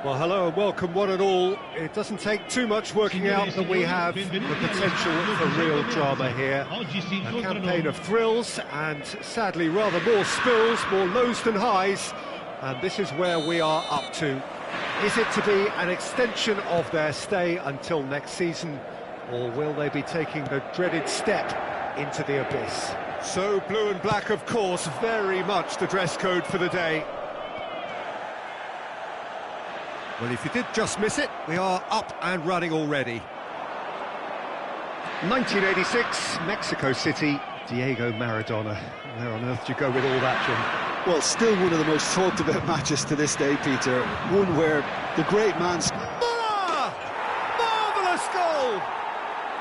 Well, hello and welcome one and all. It doesn't take too much working out that we have the potential for real drama here. A campaign of thrills and sadly rather more spills, more lows than highs. And this is where we are up to. Is it to be an extension of their stay until next season, or will they be taking the dreaded step into the abyss? So blue and black, of course, very much the dress code for the day. Well, if you did just miss it, we are up and running already. 1986, Mexico City, Diego Maradona. Where on earth do you go with all that, Jim? Well, still one of the most talked about matches to this day, Peter. One where the great man's... Marvellous goal!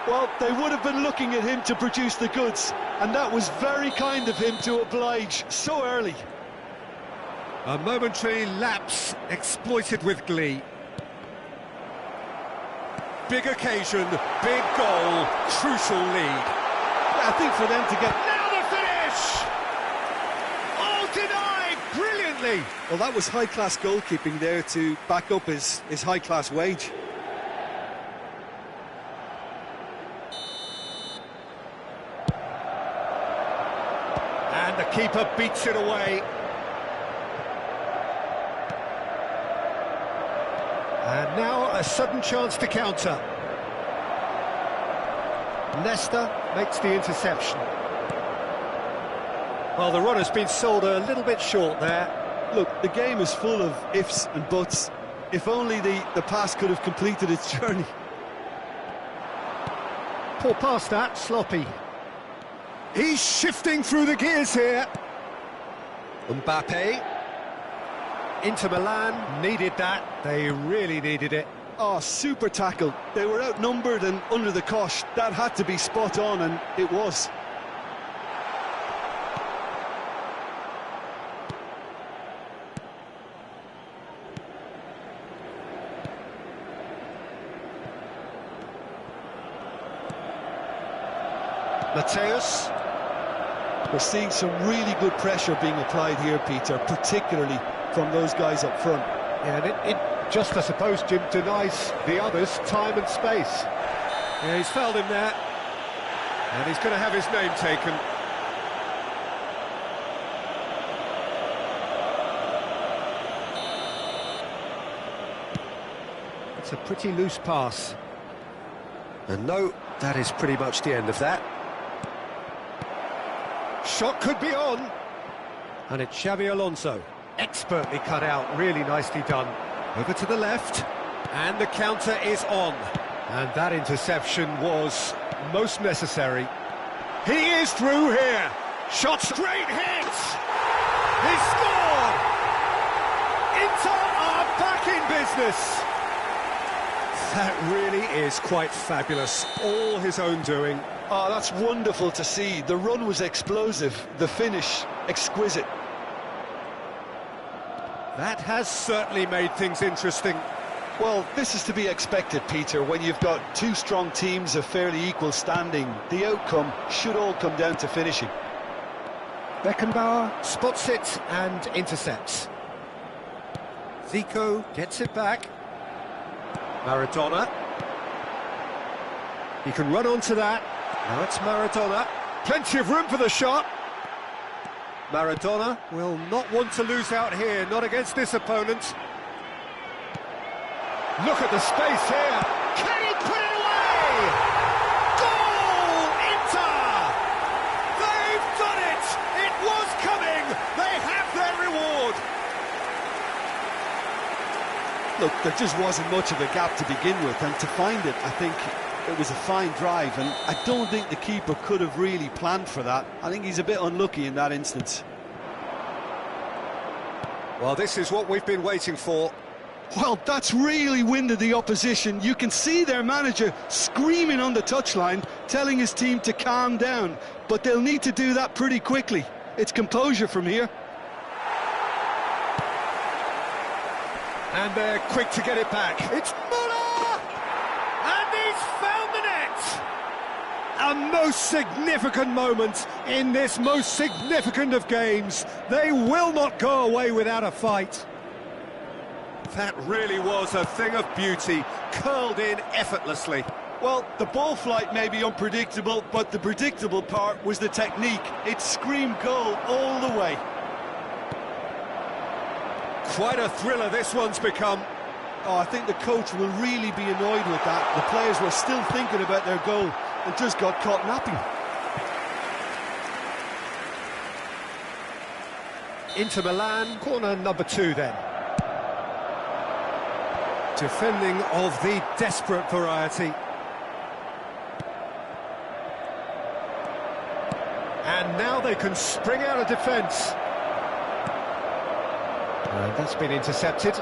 Well, they would have been looking at him to produce the goods, and that was very kind of him to oblige so early. A momentary lapse exploited with glee. Big occasion, big goal, crucial lead. I think for them to get... Now the finish! Oh, denied brilliantly! Well, that was high-class goalkeeping there to back up his high-class wage. And the keeper beats it away. And now a sudden chance to counter. Nesta makes the interception. Well, the run has been sold a little bit short there. Look, the game is full of ifs and buts. If only the pass could have completed its journey. Poor pass that, sloppy. He's shifting through the gears here. Mbappe. Inter Milan needed that. They really needed it. Oh, super tackle. They were outnumbered and under the cosh. That had to be spot on, and it was. Mateus. We're seeing some really good pressure being applied here, Peter, particularly from those guys up front. Yeah, and it just, I suppose, Jim, denies the others time and space. Yeah, he's fouled him there. And he's going to have his name taken. It's a pretty loose pass. And no, that is pretty much the end of that. Shot could be on. And it's Xabi Alonso. Expertly cut out, really nicely done. Over to the left, and the counter is on. And that interception was most necessary. He is through here. Shot straight hit. He scored. Inter are back in business. That really is quite fabulous. All his own doing. Oh, that's wonderful to see. The run was explosive, the finish exquisite. That has certainly made things interesting. Well, this is to be expected, Peter, when you've got two strong teams of fairly equal standing. The outcome should all come down to finishing. Beckenbauer spots it and intercepts. Zico gets it back. Maradona. He can run onto that. Now it's Maradona. Plenty of room for the shot. Maradona will not want to lose out here, not against this opponent. Look at the space here. Can he put it away? Goal, Inter! They've done it! It was coming! They have their reward! Look, there just wasn't much of a gap to begin with, and to find it, I think it was a fine drive, and I don't think the keeper could have really planned for that. I think he's a bit unlucky in that instance. Well, this is what we've been waiting for. Well, that's really winded the opposition. You can see their manager screaming on the touchline, telling his team to calm down, but they'll need to do that pretty quickly. It's composure from here. And they're quick to get it back. It's Muller! And he's found the net! A most significant moment in this most significant of games. They will not go away without a fight. That really was a thing of beauty, curled in effortlessly. Well, the ball flight may be unpredictable, but the predictable part was the technique. It screamed goal all the way. Quite a thriller this one's become. Oh, I think the coach will really be annoyed with that. The players were still thinking about their goal and just got caught napping. Inter Milan, corner number 2 then. Defending of the desperate variety. And now they can spring out of defence. And that's been intercepted.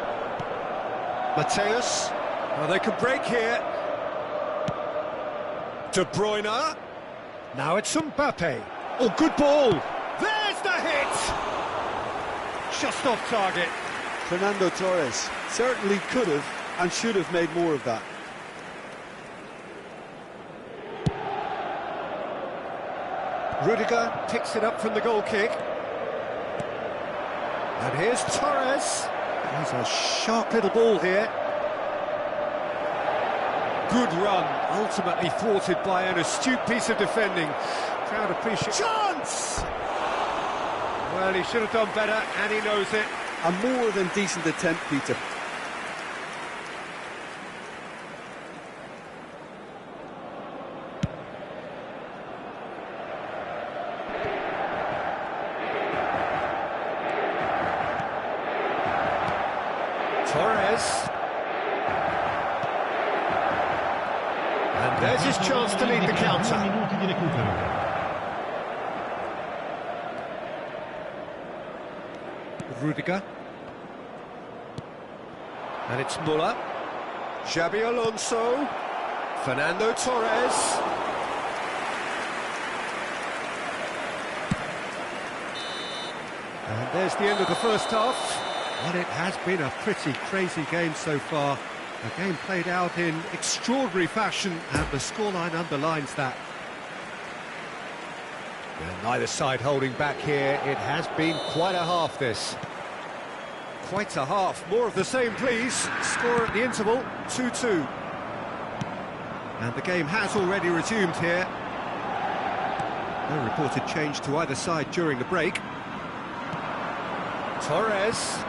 Mateus. Well, they can break here. De Bruyne. Now it's Mbappe. Oh, good ball. There's the hit! Just off target. Fernando Torres certainly could have and should have made more of that. Rudiger picks it up from the goal kick. And here's Torres. There's a sharp little ball here. Good run, ultimately thwarted by an astute piece of defending. Crowd appreciate. Chance! Well, he should have done better, and he knows it. A more than decent attempt, Peter. Torres. And there's his chance to lead the counter. Rudiger. And it's Muller. Xabi Alonso. Fernando Torres. And there's the end of the first half. Well, it has been a pretty crazy game so far. A game played out in extraordinary fashion, and the scoreline underlines that. And neither side holding back here. It has been quite a half, this. Quite a half. More of the same, please. Score at the interval, 2-2. And the game has already resumed here. No reported change to either side during the break. Torres.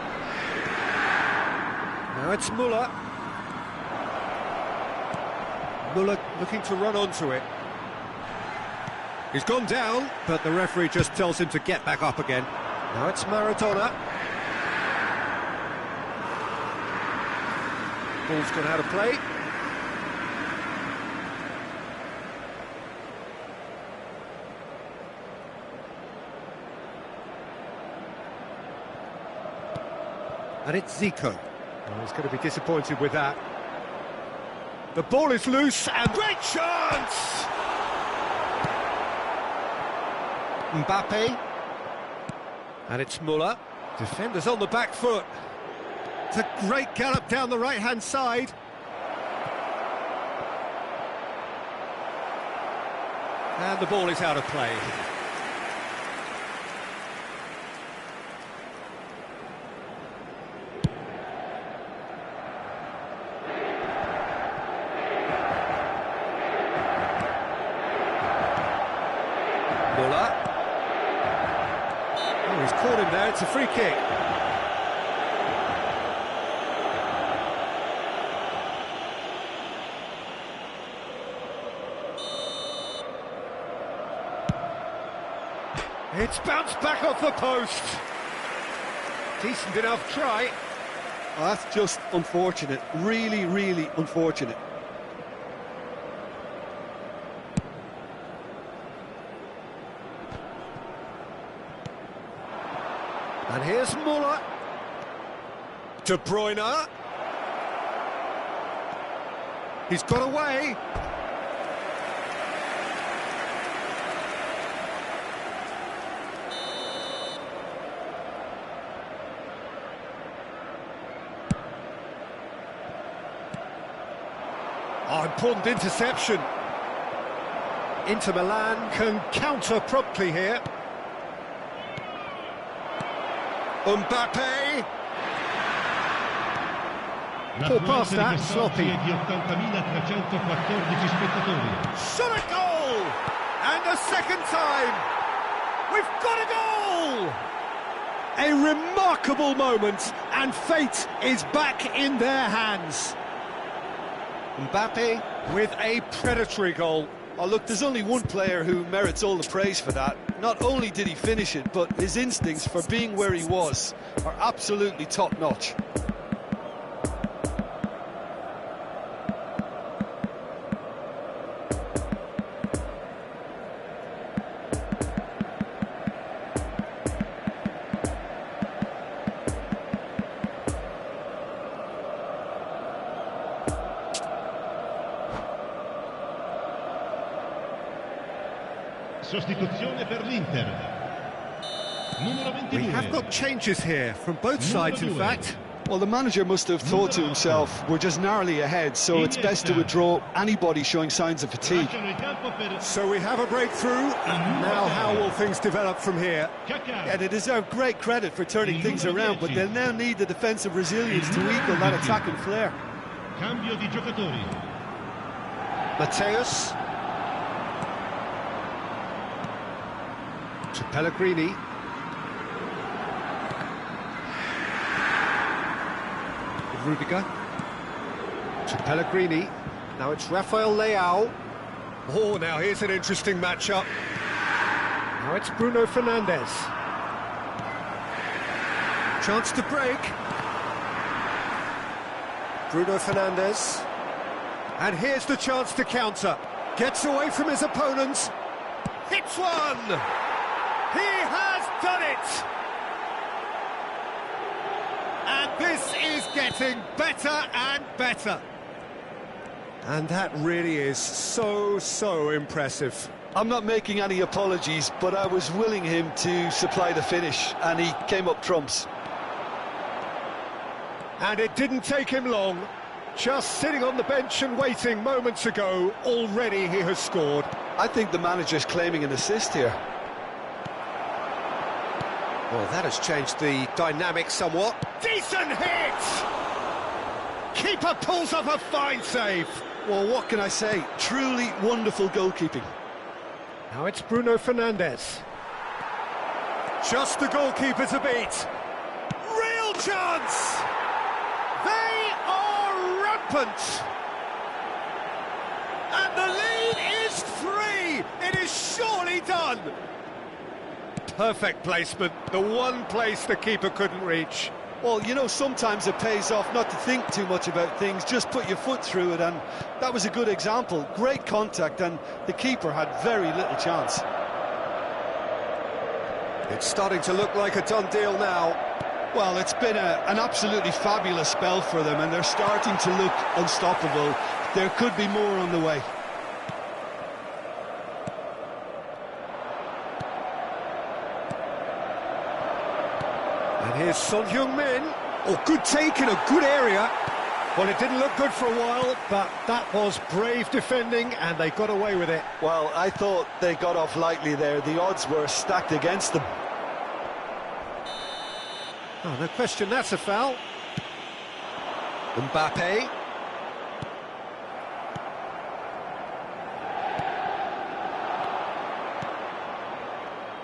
Now it's Muller. Muller looking to run onto it. He's gone down, but the referee just tells him to get back up again. Now it's Maradona. Ball's gone out of play. And it's Zico. Well, he's going to be disappointed with that. The ball is loose, and great chance! Mbappe. And it's Muller. Defenders on the back foot. It's a great gallop down the right-hand side. And the ball is out of play. Muller. Oh, he's caught him there, it's a free kick. It's bounced back off the post. Decent enough try. Oh, that's just unfortunate. Really, really unfortunate. And here's Muller. De Bruyne. He's got away. Oh, important interception. Inter Milan can counter promptly here. Mbappe. Pull past that, sloppy. Di 80.314 spettatori. Shot a goal! And a second time! We've got a goal! A remarkable moment, and fate is back in their hands. Mbappe with a predatory goal. Oh, look, there's only one player who merits all the praise for that. Not only did he finish it, but his instincts for being where he was are absolutely top-notch. Sostituzione per l'Inter. Numero 22. We have got changes here from both sides, in fact. Well, the manager must have thought to himself, we're just narrowly ahead, so it's best to withdraw anybody showing signs of fatigue. So we have a breakthrough. Now how will things develop from here? Yeah, they deserve great credit for turning things around, but they'll now need the defensive resilience to equal that attacking flair. Cambio di giocatori. Mateus. To Pellegrini. Rudiger. To Pellegrini. Now it's Rafael Leao. Oh, now here's an interesting matchup. Now it's Bruno Fernandes. Chance to break. Bruno Fernandes. And here's the chance to counter. Gets away from his opponents. Hits one! He has done it! And this is getting better and better. And that really is so impressive. I'm not making any apologies, but I was willing him to supply the finish, and he came up trumps. And it didn't take him long. Just sitting on the bench and waiting moments ago, already he has scored. I think the manager's claiming an assist here. Well, that has changed the dynamic somewhat. Decent hit! Keeper pulls off a fine save. Well, what can I say? Truly wonderful goalkeeping. Now it's Bruno Fernandes. Just the goalkeeper to beat. Real chance! They are rampant! And the lead is 3! It is surely done! Perfect placement, the one place the keeper couldn't reach. Well, you know, sometimes it pays off not to think too much about things, just put your foot through it, and that was a good example. Great contact, and the keeper had very little chance. It's starting to look like a done deal now. Well, it's been an absolutely fabulous spell for them, and they're starting to look unstoppable. There could be more on the way. And here's Son Heung-min. Oh, good take in a good area. Well, it didn't look good for a while, but that was brave defending, and they got away with it. Well, I thought they got off lightly there. The odds were stacked against them. Oh, no question, that's a foul. Mbappe.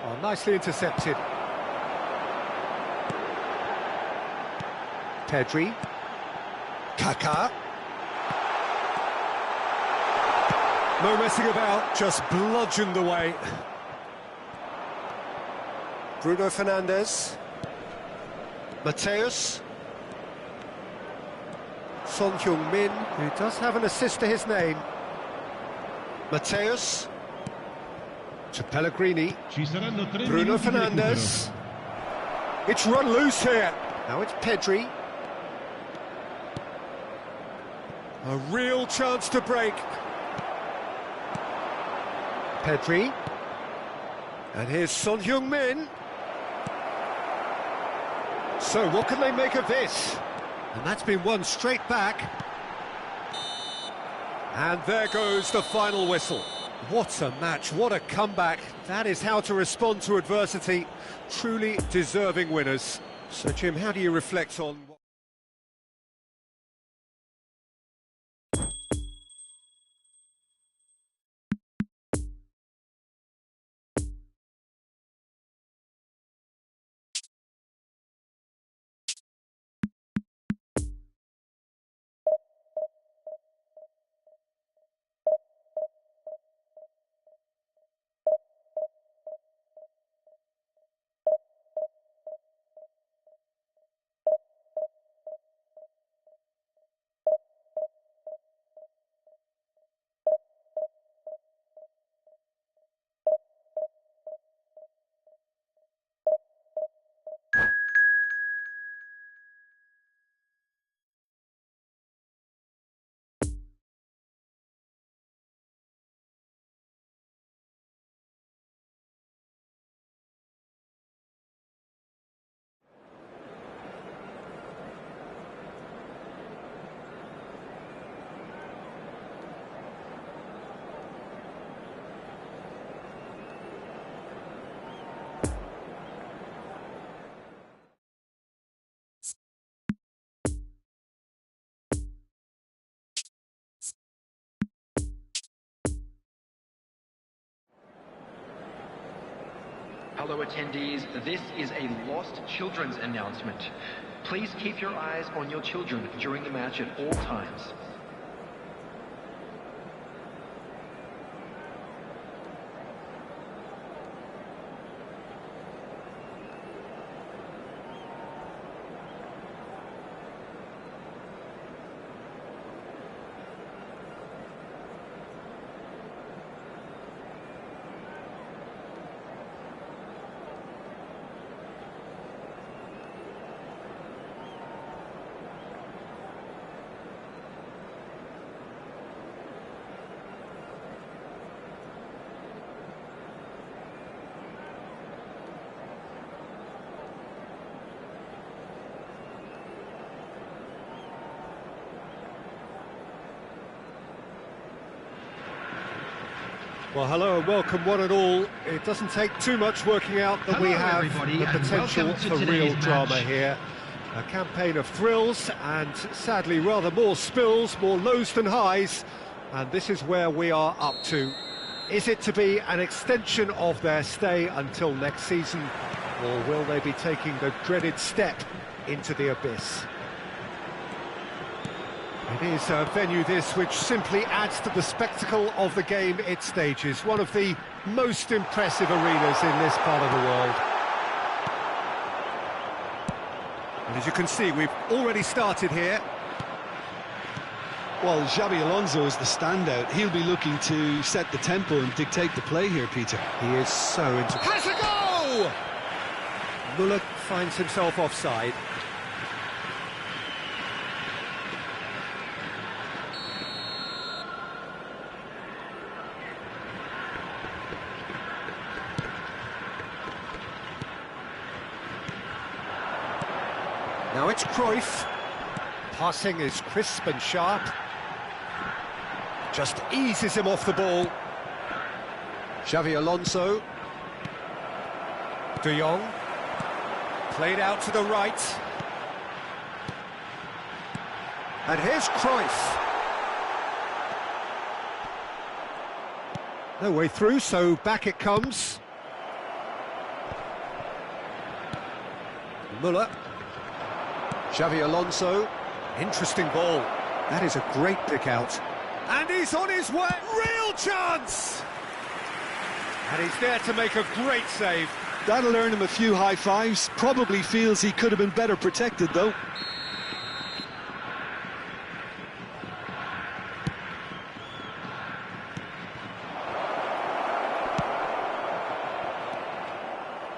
Oh, nicely intercepted. Pedri. Kaká. No messing about, just bludgeoned away. Bruno Fernandes. Mateus. Son Heung-min, who does have an assist to his name. Mateus. To Pellegrini. Bruno Fernandes. It's run loose here. Now it's Pedri. A real chance to break. Pedri. And here's Son Heung-min. So what can they make of this? And that's been won straight back. And there goes the final whistle. What a match, what a comeback. That is how to respond to adversity. Truly deserving winners. So Jim, how do you reflect on Hello attendees, this is a lost children's announcement. Please keep your eyes on your children during the match at all times. Well, hello and welcome one and all. It doesn't take too much working out that we have the potential for real drama here. A campaign of thrills and sadly rather more spills, more lows than highs. And this is where we are up to. Is it to be an extension of their stay until next season, or will they be taking the dreaded step into the abyss? It is a venue this which simply adds to the spectacle of the game it stages. One of the most impressive arenas in this part of the world. And as you can see, we've already started here. Well, Xabi Alonso is the standout. He'll be looking to set the tempo and dictate the play here, Peter. He is so into... Has a goal! Muller finds himself offside. Now it's Cruyff. Passing is crisp and sharp. Just eases him off the ball. Xabi Alonso. De Jong. Played out to the right. And here's Cruyff. No way through, so back it comes. Muller. Xabi Alonso, interesting ball. That is a great pick out. And he's on his way, real chance! And he's there to make a great save. That'll earn him a few high fives. Probably feels he could have been better protected, though.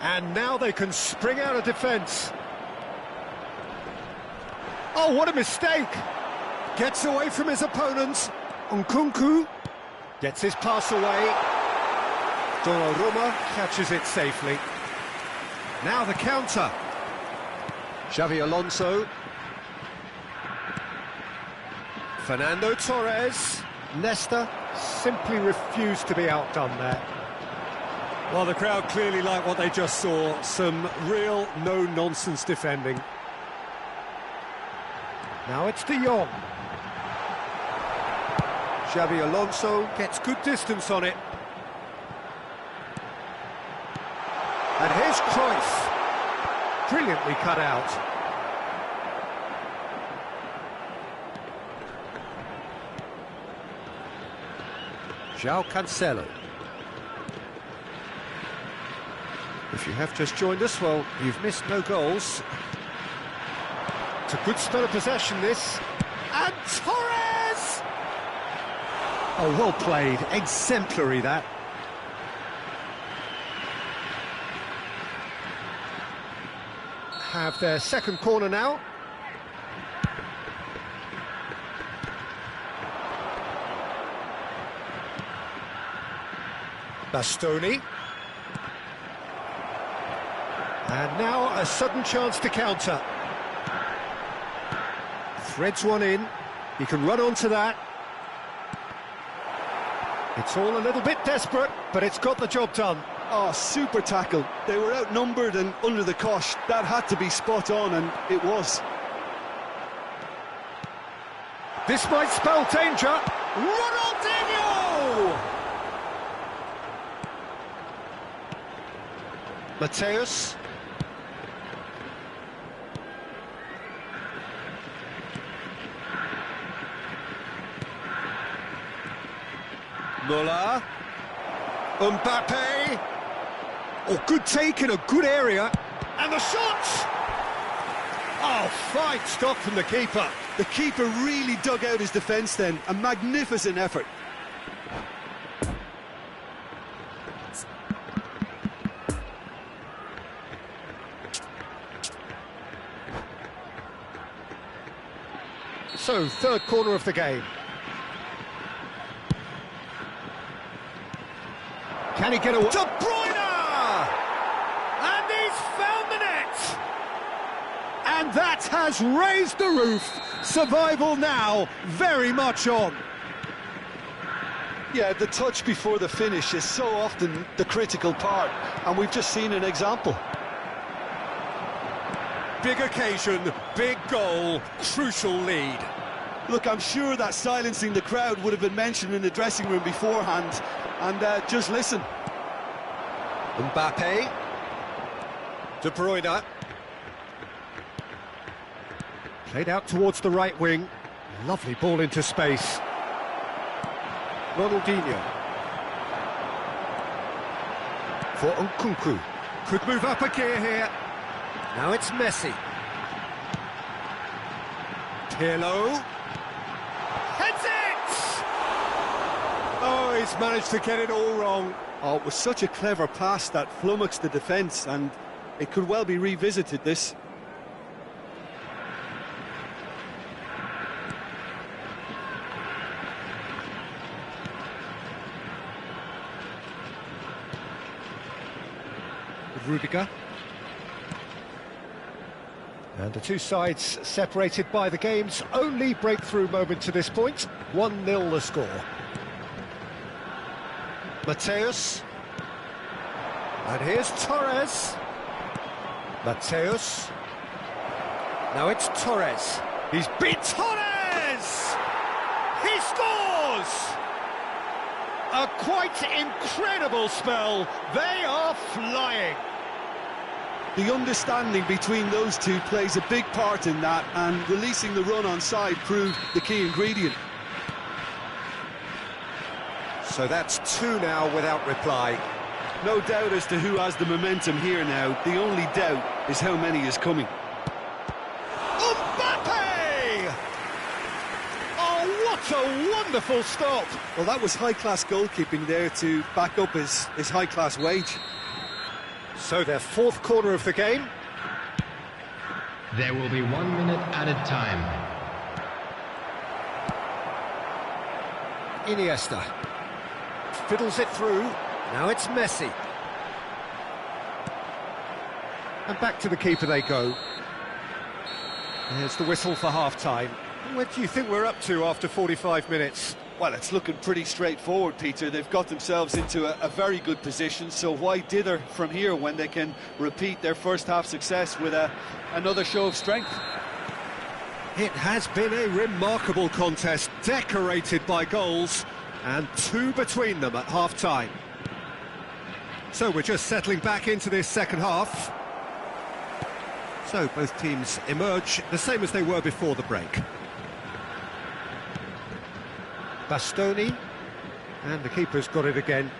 And now they can spring out of defence. Oh, what a mistake! Gets away from his opponents. Nkunku gets his pass away. Donnarumma catches it safely. Now the counter. Xabi Alonso. Fernando Torres. Leicester simply refused to be outdone there. Well, the crowd clearly like what they just saw. Some real no-nonsense defending. Now it's De Jong. Xabi Alonso gets good distance on it. And here's Cruyff. Brilliantly cut out. João Cancelo. If you have just joined us, well, you've missed no goals. It's a good spell of possession, this. And Torres! Oh, well played. Exemplary, that. Have their second corner now. Bastoni. And now a sudden chance to counter. Threads one in. He can run onto that. It's all a little bit desperate, but it's got the job done. Oh, super tackle. They were outnumbered and under the cosh. That had to be spot on, and it was. This might spell danger. Ronaldinho! Mateus. Muller. Mbappe. Oh, good take in a good area. And the shot! Oh, fine stop from the keeper. The keeper really dug out his defence then. A magnificent effort. So, third corner of the game. Can he get away? De Bruyne! And he's found the net! And that has raised the roof. Survival now, very much on. Yeah, the touch before the finish is so often the critical part, and we've just seen an example. Big occasion, big goal, crucial lead. Look, I'm sure that silencing the crowd would have been mentioned in the dressing room beforehand, and just listen. Mbappe. De Bruyne. Played out towards the right wing. Lovely ball into space. Ronaldinho. For Nkunku. Could move up a gear here. Now it's Messi. Pirlo. Heads it! Oh, he's managed to get it all wrong. Oh, it was such a clever pass that flummoxed the defence, and it could well be revisited, this. Rudiger. And the two sides separated by the game's only breakthrough moment to this point. 1-0 the score. Mateus. And here's Torres. Mateus. Now it's Torres. He's beat Torres! He scores! A quite incredible spell. They are flying. The understanding between those two plays a big part in that, and releasing the run on side proved the key ingredient. So that's two now without reply. No doubt as to who has the momentum here now. The only doubt is how many is coming. Mbappe! Oh, what a wonderful stop! Well, that was high-class goalkeeping there to back up his high-class wage. So their fourth corner of the game. There will be 1 minute added time. Iniesta. Fiddles it through. Now it's Messi. And back to the keeper they go. There's the whistle for half-time. What do you think we're up to after 45 minutes? Well, it's looking pretty straightforward, Peter. They've got themselves into a very good position, so why dither from here when they can repeat their first-half success with another show of strength? It has been a remarkable contest, decorated by goals, and two between them at half-time. So we're just settling back into this second half. So both teams emerge the same as they were before the break. Bastoni, and the keeper's got it again.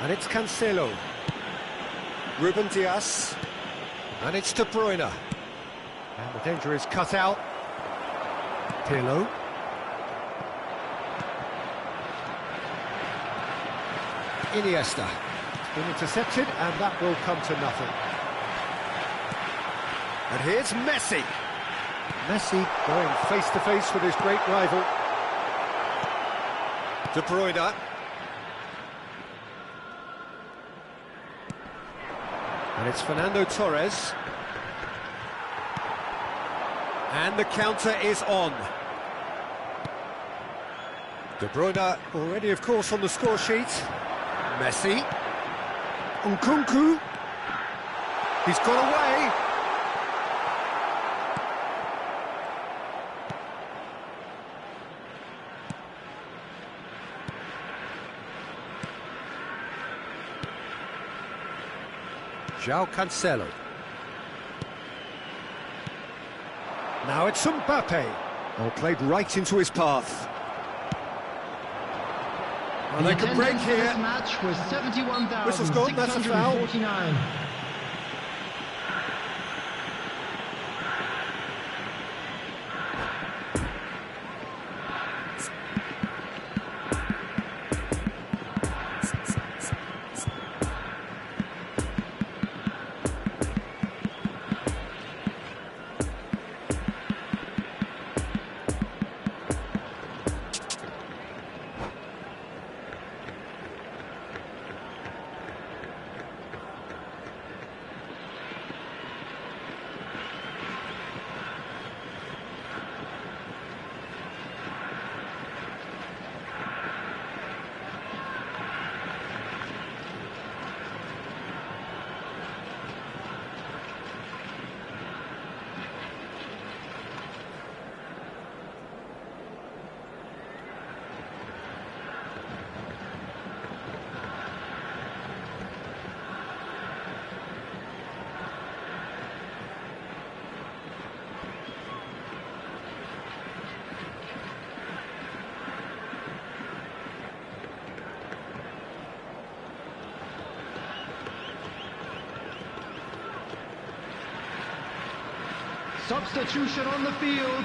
And it's Cancelo. Ruben Dias. And it's De Bruyne. And the danger is cut out. Pirlo. Iniesta. It's been intercepted, and that will come to nothing. And here's Messi. Messi going face-to-face with his great rival. De Bruyne. And it's Fernando Torres. And the counter is on. De Bruyne already, of course, on the score sheet. Messi. Nkunku. He's got away. João Cancelo. Now it's Mbappe. Oh, played right into his path. Well, they can break here. This match was Whistle's gone, that's a foul. 71,649. Substitution on the field.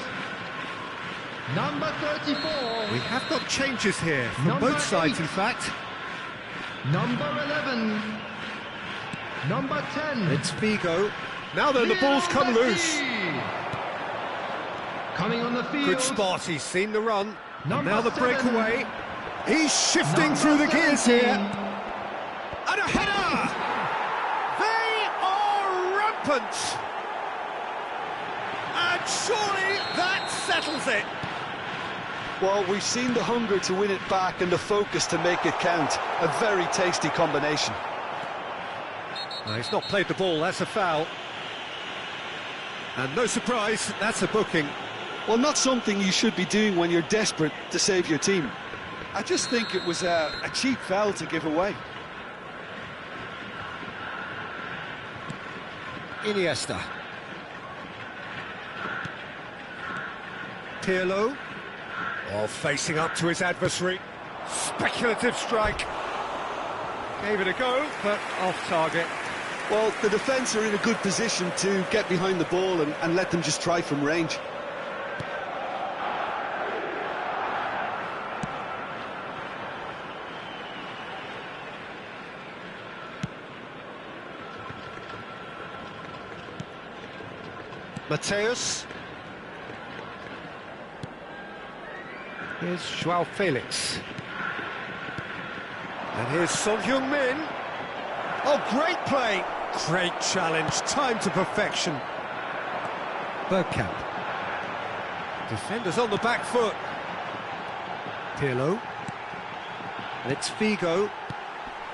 Number 34. We have got changes here from Number both sides, 8. in fact. Number 11. Number 10. It's Figo. Now then, the ball's come loose. Coming on the field. Good spot, he's seen the run. And Number now the 7. breakaway. He's shifting Number through the gears 17. here. And a header! They are rampant! And surely that settles it. Well, we've seen the hunger to win it back and the focus to make it count. A very tasty combination. No, he's not played the ball, that's a foul. And no surprise, that's a booking. Well, not something you should be doing when you're desperate to save your team. I just think it was a cheap foul to give away. Iniesta. Pirlo. Oh, facing up to his adversary. Speculative strike. Gave it a go, but off target. Well, the defence are in a good position to get behind the ball and let them just try from range. Mateus. Here's João Felix. And here's Son Heung-min. Oh, great play. Great challenge. Time to perfection. Bergkamp. Defenders on the back foot. Pirlo. And it's Figo.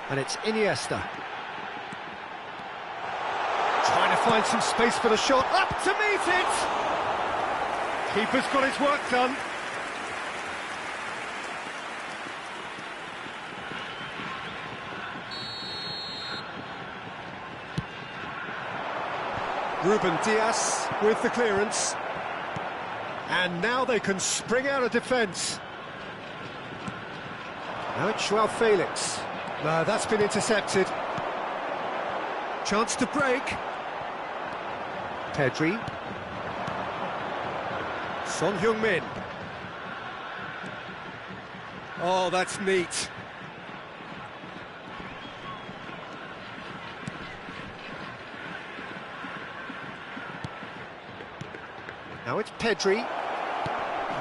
And it's Iniesta. Trying to find some space for the shot. Up to meet it! Keeper's got his work done. Ruben Dias with the clearance. And now they can spring out of defence. Now it's João Felix. No, that's been intercepted. Chance to break. Pedri. Son Heung-min. Oh, that's neat. Now it's Pedri.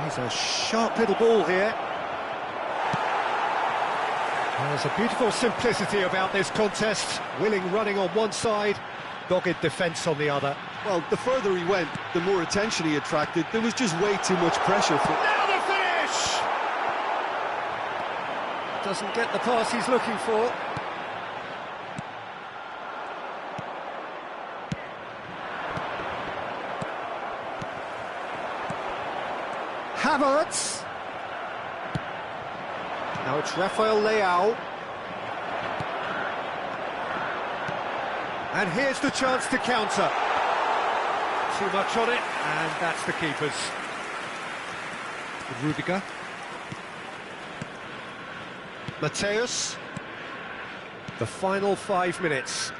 He's a sharp little ball here. There's a beautiful simplicity about this contest. Willing running on one side, dogged defence on the other. Well, the further he went, the more attention he attracted. There was just way too much pressure for... Now the finish! Doesn't get the pass he's looking for. Havertz. Now it's Rafael Leao. And here's the chance to counter. Too much on it, and that's the keeper's. Rudiger. Mateus. The final 5 minutes.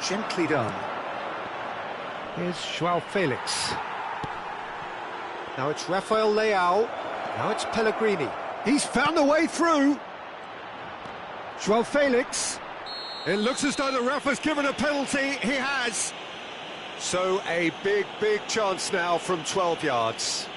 Gently done. Here's João Felix. Now it's Rafael Leao. Now it's Pellegrini. He's found a way through. João Felix. It looks as though the ref has given a penalty. He has. So a big chance now from 12 yards.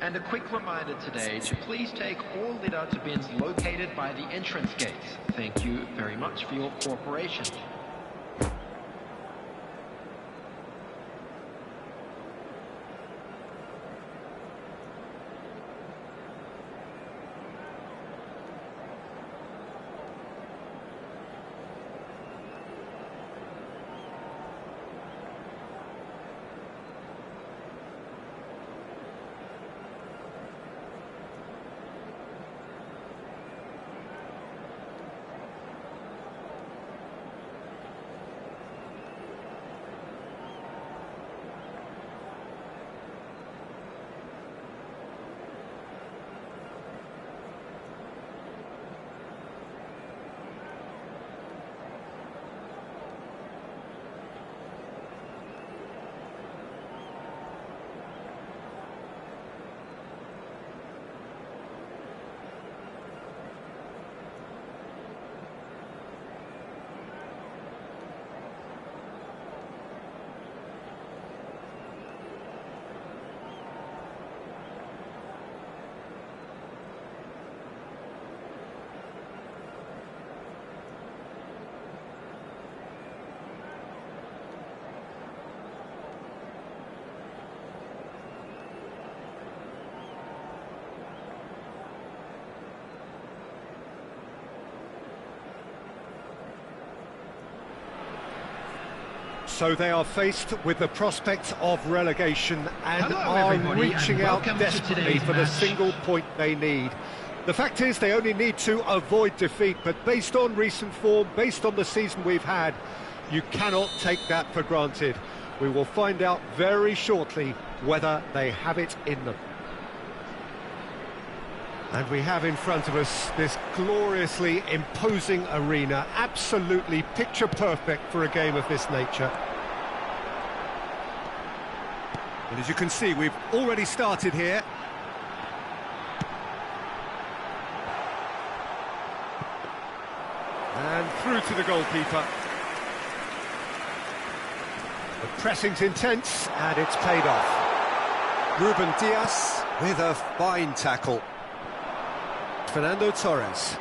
And a quick reminder today to please take all litter to bins located by the entrance gates. Thank you very much for your cooperation. So they are faced with the prospect of relegation and Hello, are everybody, reaching and out welcome to desperately today's for the match. single point they need. The fact is they only need to avoid defeat, but based on recent form, based on the season we've had, you cannot take that for granted. We will find out very shortly whether they have it in them. And we have in front of us this gloriously imposing arena, absolutely picture perfect for a game of this nature. And as you can see, we've already started here. And through to the goalkeeper. The pressing's intense, and it's paid off. Ruben Dias. with a fine tackle. Fernando Torres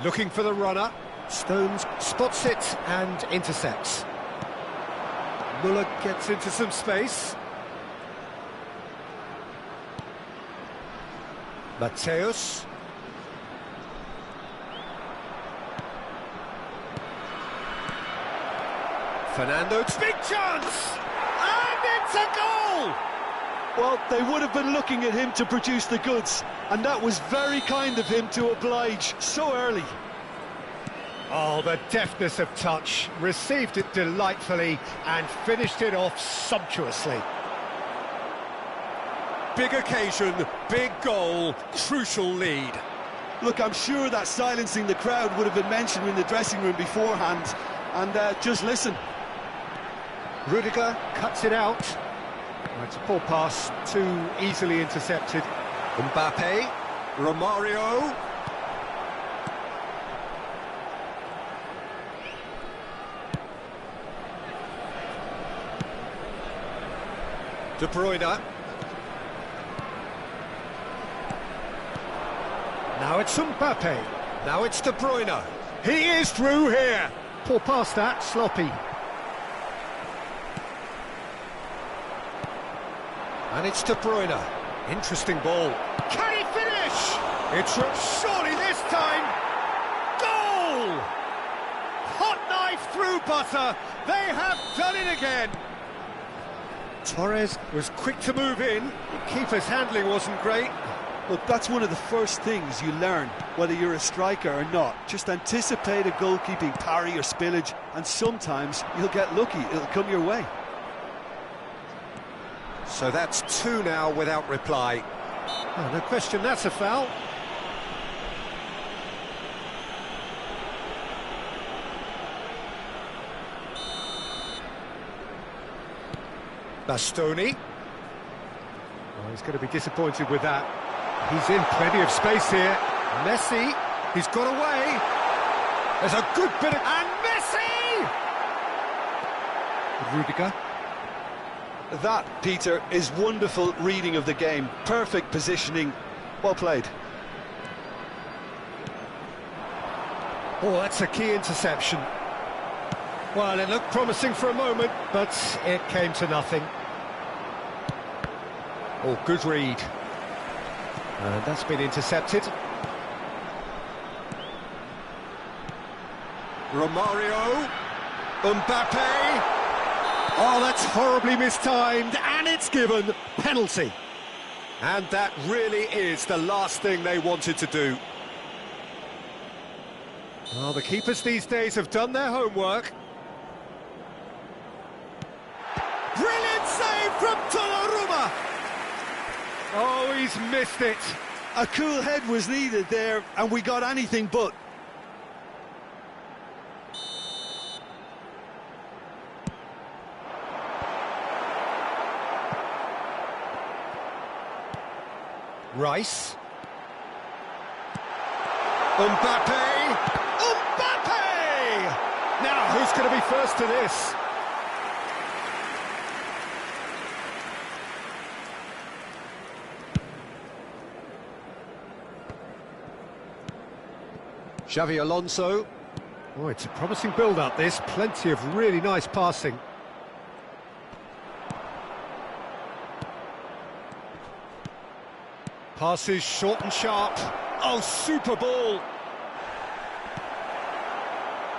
looking for the runner. Stones spots it and intercepts. Muller gets into some space. Mateus. Fernando, big chance! And it's a goal! Well, they would have been looking at him to produce the goods, and that was very kind of him to oblige so early. Oh, the deftness of touch, received it delightfully and finished it off sumptuously. Big occasion, big goal, crucial lead. Look, I'm sure that silencing the crowd would have been mentioned in the dressing room beforehand, and just listen. Rudiger cuts it out. Oh, it's a poor pass, too easily intercepted. Mbappe, Romario. De Bruyne. Now it's Mbappe. Now it's De Bruyne. He is through here. Poor pass that, sloppy. And it's De Bruyne. Interesting ball. Can he finish? It's surely this time. Goal! Hot knife through butter. They have done it again. Torres was quick to move in. The keeper's handling wasn't great. Look, that's one of the first things you learn, whether you're a striker or not. Just anticipate a goalkeeping parry or spillage, and sometimes you'll get lucky. It'll come your way. So that's two now without reply. Oh, no question, that's a foul. Bastoni. Oh, he's going to be disappointed with that. He's in plenty of space here. Messi, he's got away. There's a good bit of... And Messi! Rudiger. That, Peter, is wonderful reading of the game. Perfect positioning. Well played. Oh, that's a key interception. Well, it looked promising for a moment, but it came to nothing. Oh, good read. And that's been intercepted. Romario. Mbappe. Oh, that's horribly mistimed, and it's given. Penalty. And that really is the last thing they wanted to do. Well, the keepers these days have done their homework. Brilliant save from Donnarumma! Oh, he's missed it. A cool head was needed there, and we got anything but. Rice. Mbappe! Mbappe! Now, who's going to be first to this? Xavi Alonso. Oh, it's a promising build-up, this. Plenty of really nice passing. Passes short and sharp. Oh, super ball.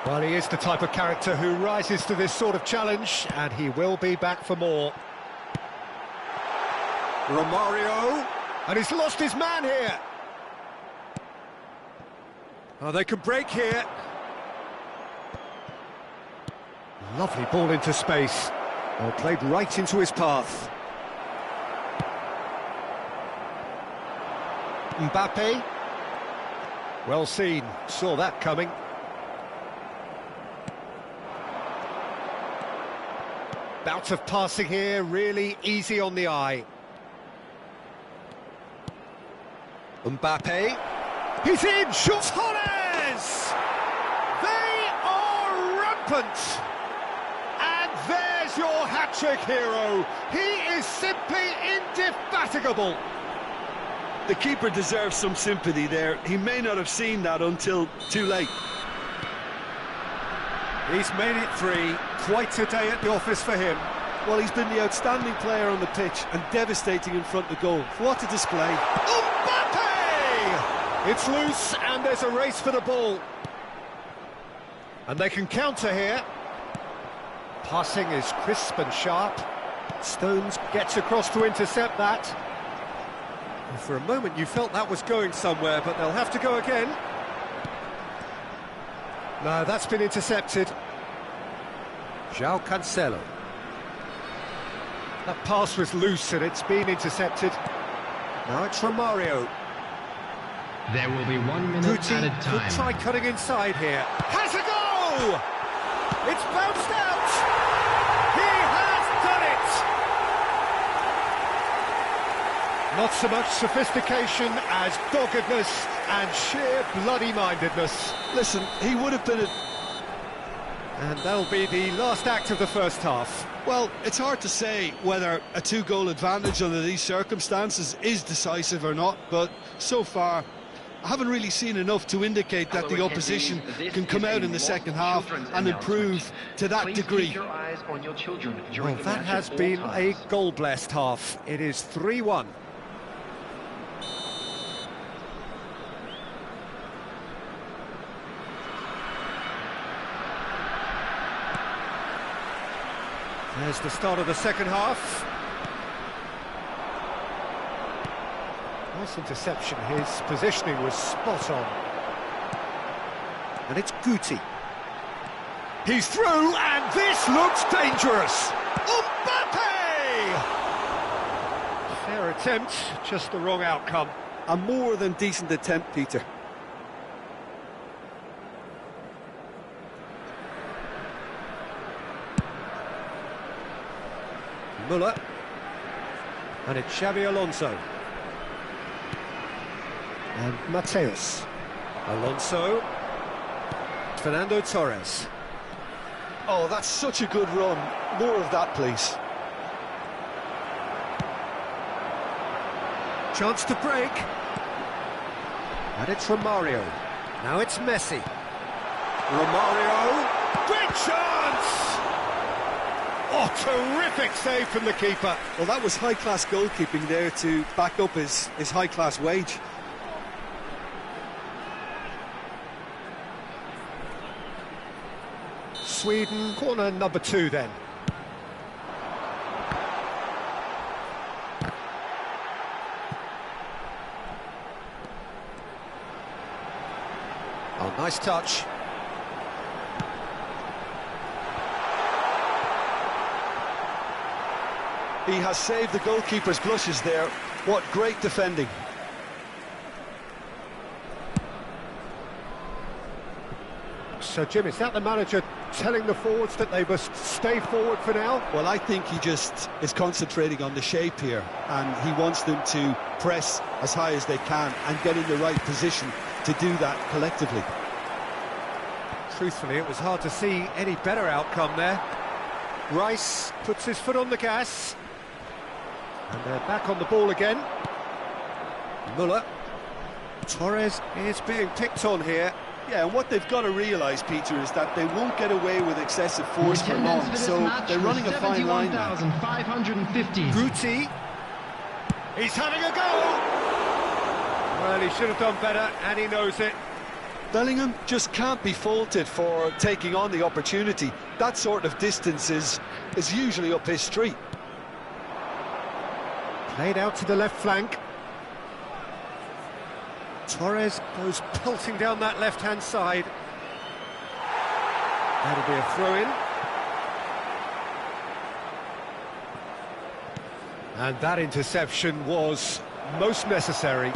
Well, he is the type of character who rises to this sort of challenge, and he will be back for more. Romario. And he's lost his man here. Oh, they can break here. Lovely ball into space. Oh, played right into his path. Mbappe. Well seen, saw that coming. Bout of passing here, really easy on the eye. Mbappe. He's in, shoots Torres! They are rampant! And there's your hat-trick hero. He is simply indefatigable. The keeper deserves some sympathy there. He may not have seen that until too late. He's made it 3. Quite a day at the office for him. Well, he's been the outstanding player on the pitch and devastating in front of the goal. What a display. Mbappe! It's loose and there's a race for the ball. And they can counter here. Passing is crisp and sharp. Stones gets across to intercept that. And for a moment you felt that was going somewhere, but they'll have to go again. No, that's been intercepted. João Cancelo. That pass was loose and it's been intercepted. Now it's Romario. There will be 1 minute Guti added time. could try cutting inside here. Has a goal! It's bounced out! He has done it! Not so much sophistication as doggedness and sheer bloody-mindedness. Listen, he would have been And that'll be the last act of the first half. Well, it's hard to say whether a 2-goal advantage under these circumstances is decisive or not, but so far I haven't really seen enough to indicate that the opposition can come out in the second half and improve to that degree. Well, that has been a goal-blessed half. It is 3-1. There's the start of the second half. Nice interception, his positioning was spot on. And it's Guti. He's through, and this looks dangerous! Mbappe! Fair attempt, just the wrong outcome. A more than decent attempt, Peter. Muller. And it's Xabi Alonso. And Mateus. Alonso. Fernando Torres. Oh, that's such a good run. More of that, please. Chance to break. And it's Romario. Now it's Messi. Romario. Great chance! Oh, terrific save from the keeper. Well, that was high-class goalkeeping there to back up his high-class wage. Sweden, corner number 2 then. Oh, nice touch. He has saved the goalkeeper's blushes there. What great defending. So, Jim, is that the manager telling the forwards that they must stay forward for now? Well, I think he just is concentrating on the shape here, and he wants them to press as high as they can and get in the right position to do that collectively. Truthfully, it was hard to see any better outcome there. Rice puts his foot on the gas. And they're back on the ball again. Muller. Torres is being picked on here. Yeah, and what they've got to realise, Peter, is that they won't get away with excessive force for long, so they're running a fine line now. Guti. He's having a go! Well, he should have done better, and he knows it. Bellingham just can't be faulted for taking on the opportunity. That sort of distance is usually up his street. Played out to the left flank. Torres goes pelting down that left-hand side. That'll be a throw-in. And that interception was most necessary.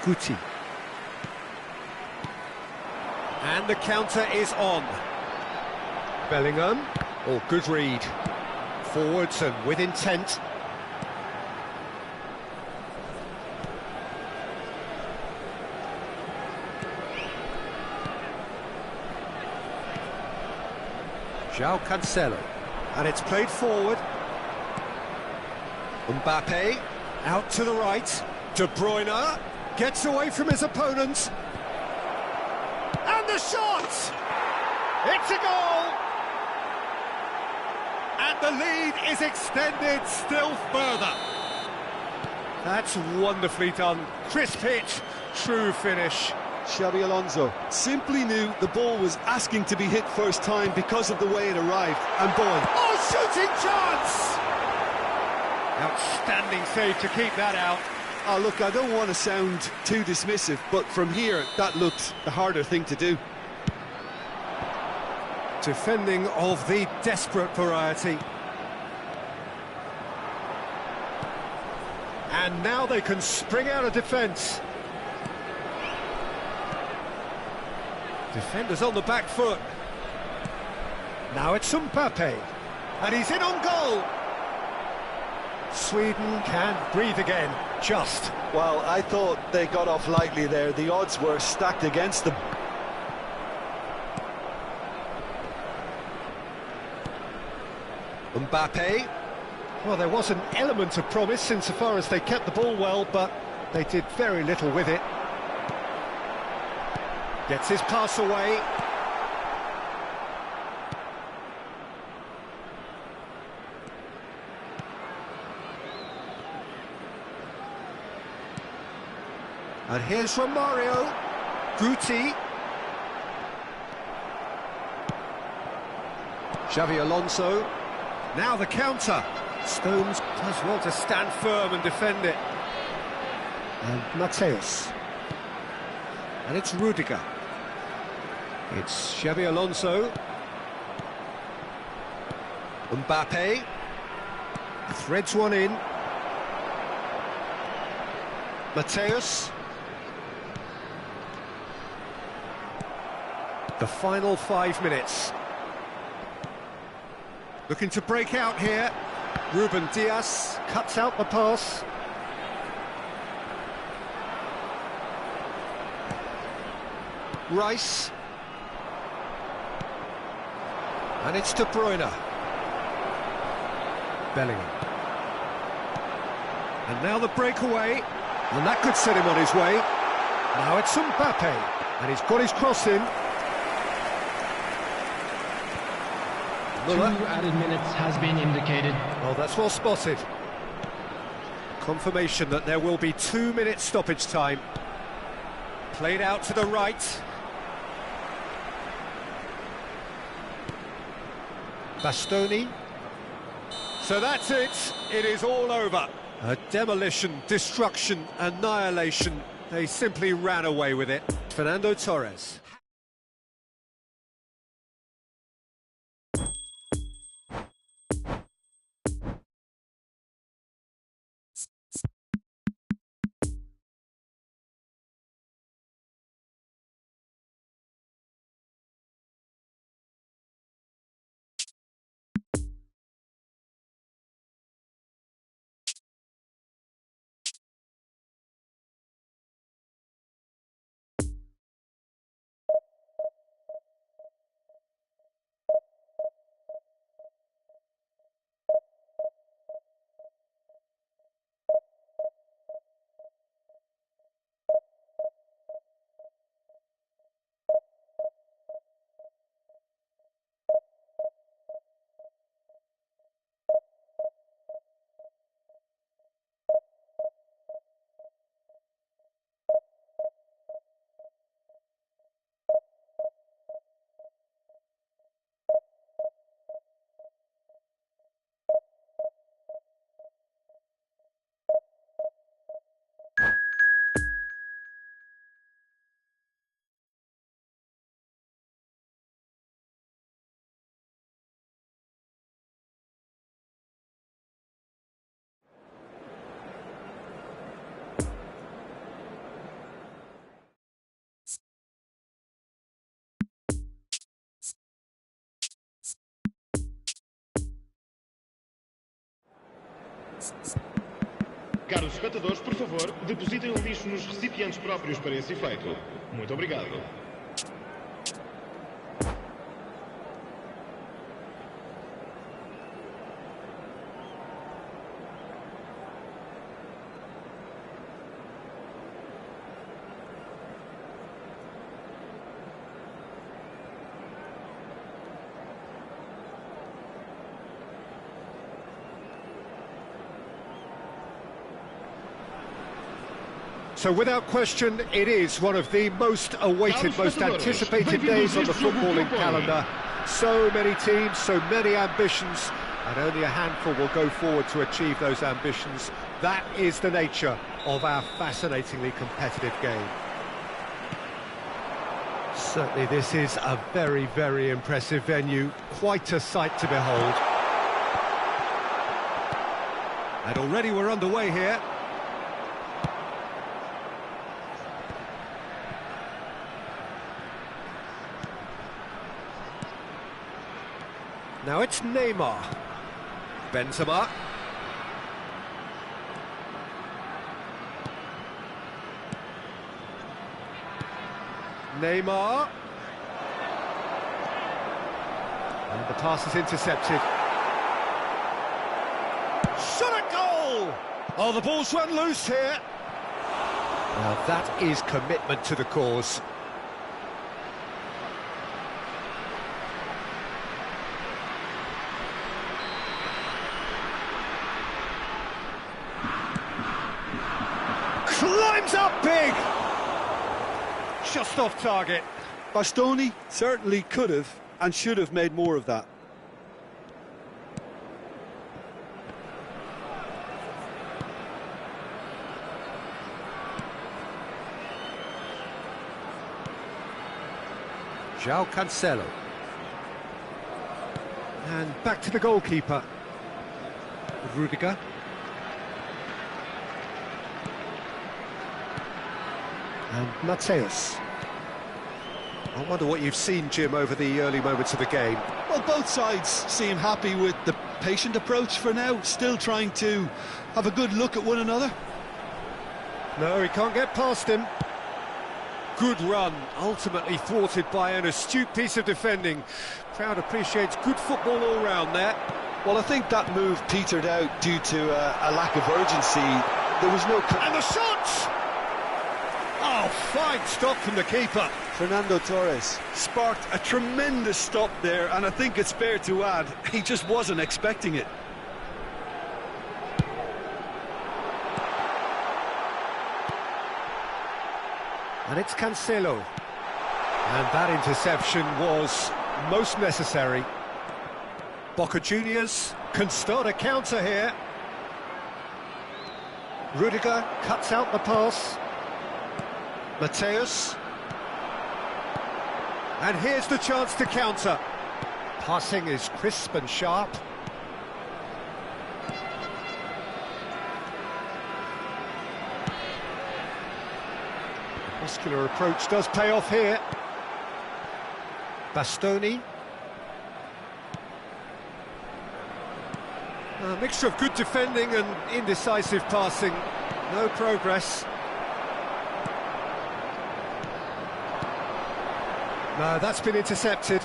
Guti. And the counter is on. Bellingham. Oh, good read. Forwards and with intent. João Cancelo. And it's played forward. Mbappe, out to the right. De Bruyne gets away from his opponent. And the shot! It's a goal! And the lead is extended still further. That's wonderfully done. Crisp hit, true finish. Xabi Alonso simply knew the ball was asking to be hit first time because of the way it arrived. And boy... Oh, shooting chance! Outstanding save to keep that out. Oh, look, I don't want to sound too dismissive, but from here, that looked the harder thing to do. Defending of the desperate variety. And now they can spring out of defence. Defenders on the back foot. Now it's Mbappe. And he's in on goal. Sweden can breathe again, just. Well, I thought they got off lightly there. The odds were stacked against them. Mbappe. Well, there was an element of promise insofar as they kept the ball well, but they did very little with it. Gets his pass away. And here's Romario. Guti. Xabi Alonso. Now the counter. Stones does well to stand firm and defend it. And Mateus. And it's Rudiger. It's Xabi Alonso. Mbappe. Threads one in. Mateus. The final 5 minutes. Looking to break out here. Ruben Dias cuts out the pass. Rice. And it's De Bruyne. Bellingham. And now the breakaway. And that could set him on his way. Now it's Mbappe. And he's got his cross in. 2 added minutes has been indicated. Well, that's well spotted. Confirmation that there will be 2 minutes stoppage time. Played out to the right. Bastoni. So that's it. It is all over. A demolition, destruction, annihilation. They simply ran away with it. Fernando Torres. Caros espectadores, por favor, depositem o lixo nos recipientes próprios para esse efeito. Muito obrigado. So without question, it is one of the most awaited, most anticipated days on the footballing calendar. So many teams, so many ambitions, and only a handful will go forward to achieve those ambitions. That is the nature of our fascinatingly competitive game. Certainly this is a very, very impressive venue, quite a sight to behold. And already we're underway here. Now it's Neymar. Benzema. Neymar. And the pass is intercepted. Shot at goal! Oh, the ball's run loose here. Now that is commitment to the cause. Climbs up big! Just off target. Bastoni certainly could have and should have made more of that. João Cancelo. And back to the goalkeeper. Rudiger. And Mateus. I wonder what you've seen, Jim, over the early moments of the game. Well, both sides seem happy with the patient approach for now, still trying to have a good look at one another. No, he can't get past him. Good run, ultimately thwarted by an astute piece of defending. Crowd appreciates good football all round there. Well, I think that move petered out due to a lack of urgency. There was no... And the shot! Oh, fine stop from the keeper. Fernando Torres sparked a tremendous stop there, and I think it's fair to add, he just wasn't expecting it. And it's Cancelo. And that interception was most necessary. Boca Juniors can start a counter here. Rudiger cuts out the pass. Mateus. And here's the chance to counter. Passing is crisp and sharp. Muscular approach does pay off here. Bastoni. A mixture of good defending and indecisive passing. No progress. No, that's been intercepted.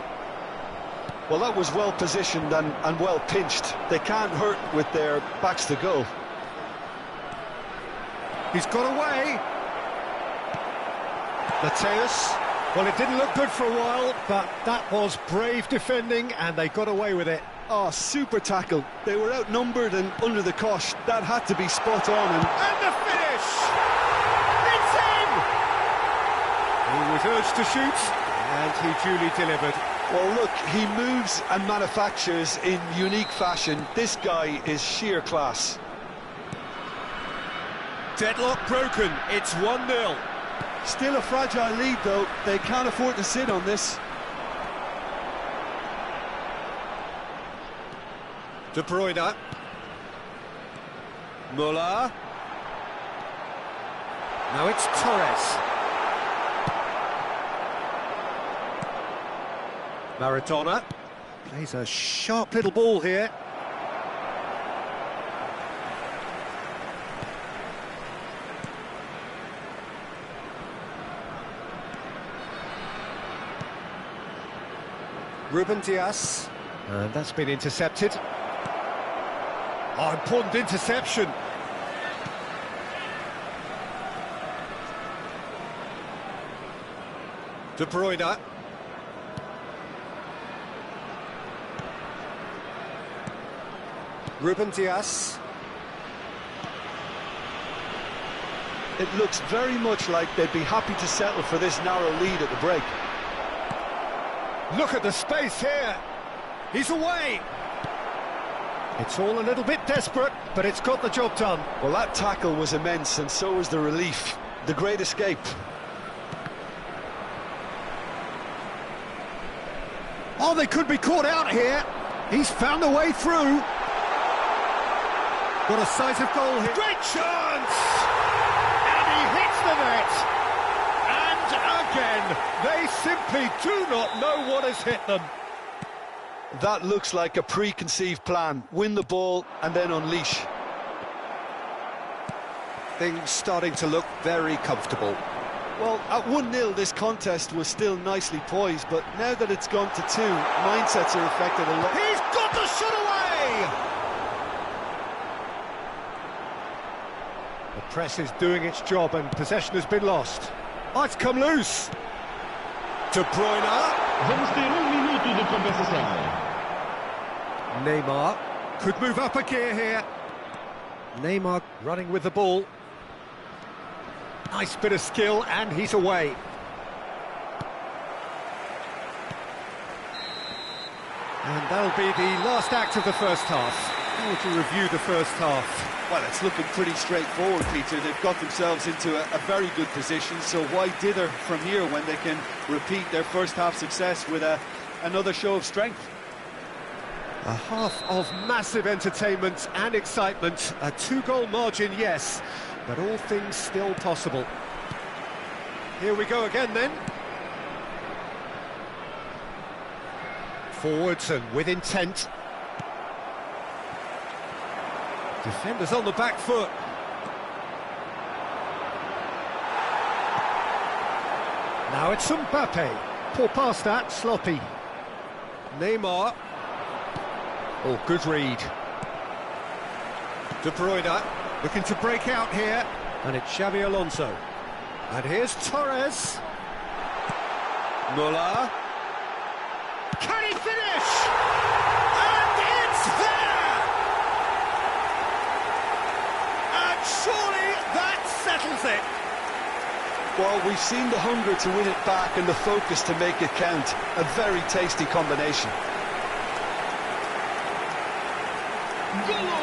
Well, that was well positioned and well pinched. They can't hurt with their backs to goal. He's got away. Mateus. Well, it didn't look good for a while, but that was brave defending, and they got away with it. Oh, super tackle. They were outnumbered and under the cosh. That had to be spot on. And the finish! It's in! He was urged to shoot, and he duly delivered. Well, look, he moves and manufactures in unique fashion. This guy is sheer class. Deadlock broken. It's 1-0. Still a fragile lead, though. They can't afford to sit on this. De Bruyne. Muller. Now it's Torres. Maradona plays a sharp little ball here. Ruben Dias, and that's been intercepted. Oh, important interception. De Bruyne. Ruben Dias. it looks very much like they'd be happy to settle for this narrow lead at the break. Look at the space here. He's away. It's all a little bit desperate, but it's got the job done. Well, that tackle was immense, and so was the relief. The great escape. Oh, they could be caught out here. He's found a way through. What a size of goal here. Great chance! And he hits the net. And again, they simply do not know what has hit them. That looks like a preconceived plan. Win the ball and then unleash. Things starting to look very comfortable. Well, at 1-0, this contest was still nicely poised, but now that it's gone to 2, mindsets are affected a lot. He's got the shot away! The press is doing its job and possession has been lost. Oh, it's come loose. De Bruyne. Vamos ter minuto de compensação. Neymar could move up a gear here. Neymar running with the ball. Nice bit of skill, and he's away. And that'll be the last act of the first half. How would you review the first half? Well, it's looking pretty straightforward, Peter. They've got themselves into a very good position, so why dither from here when they can repeat their first half success with another show of strength? A half of massive entertainment and excitement. A 2-goal margin, yes, but all things still possible. Here we go again then. Forwards and with intent. Defenders on the back foot. Now it's Mbappe. Poor pass that, sloppy. Neymar. Oh, good read. De Bruyne looking to break out here. And it's Xabi Alonso. And here's Torres. Muller. Can he finish? And it's there! And surely that settles it. Well, we've seen the hunger to win it back and the focus to make it count. A very tasty combination. Golo!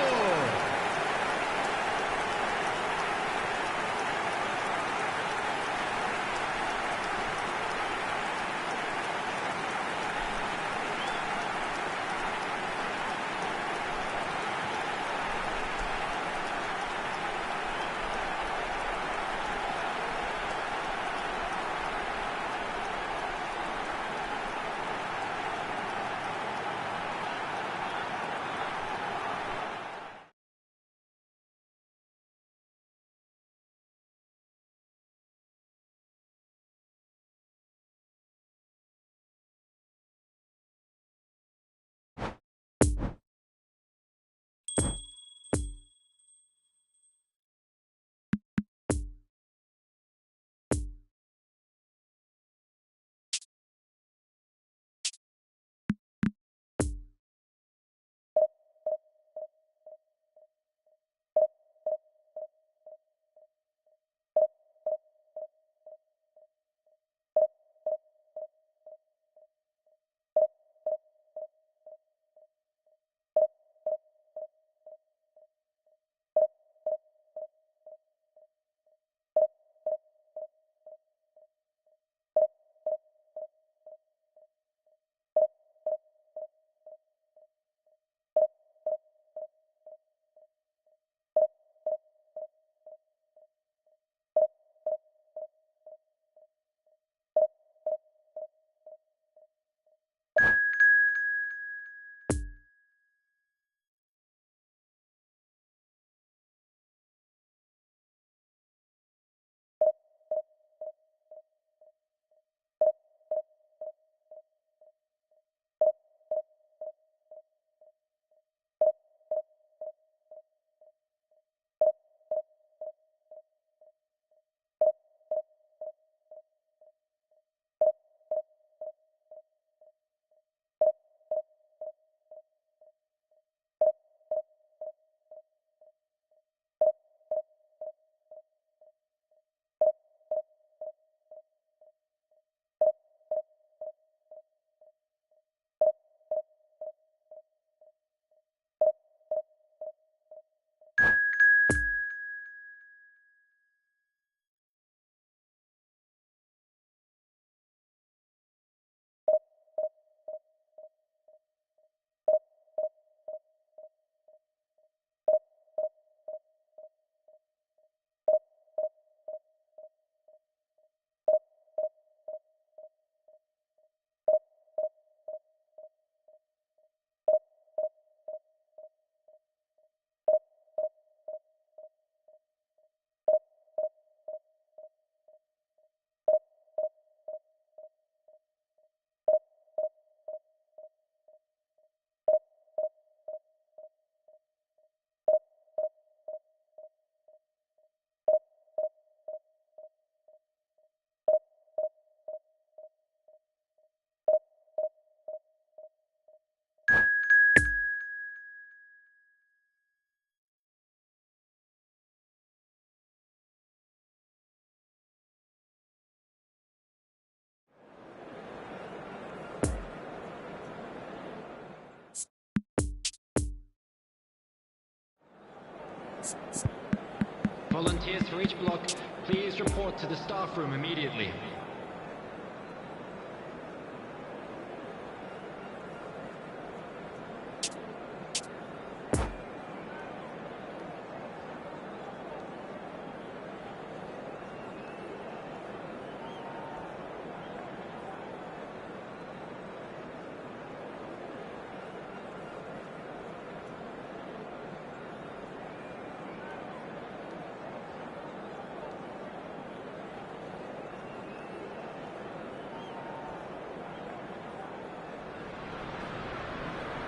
Volunteers for each block, please report to the staff room immediately.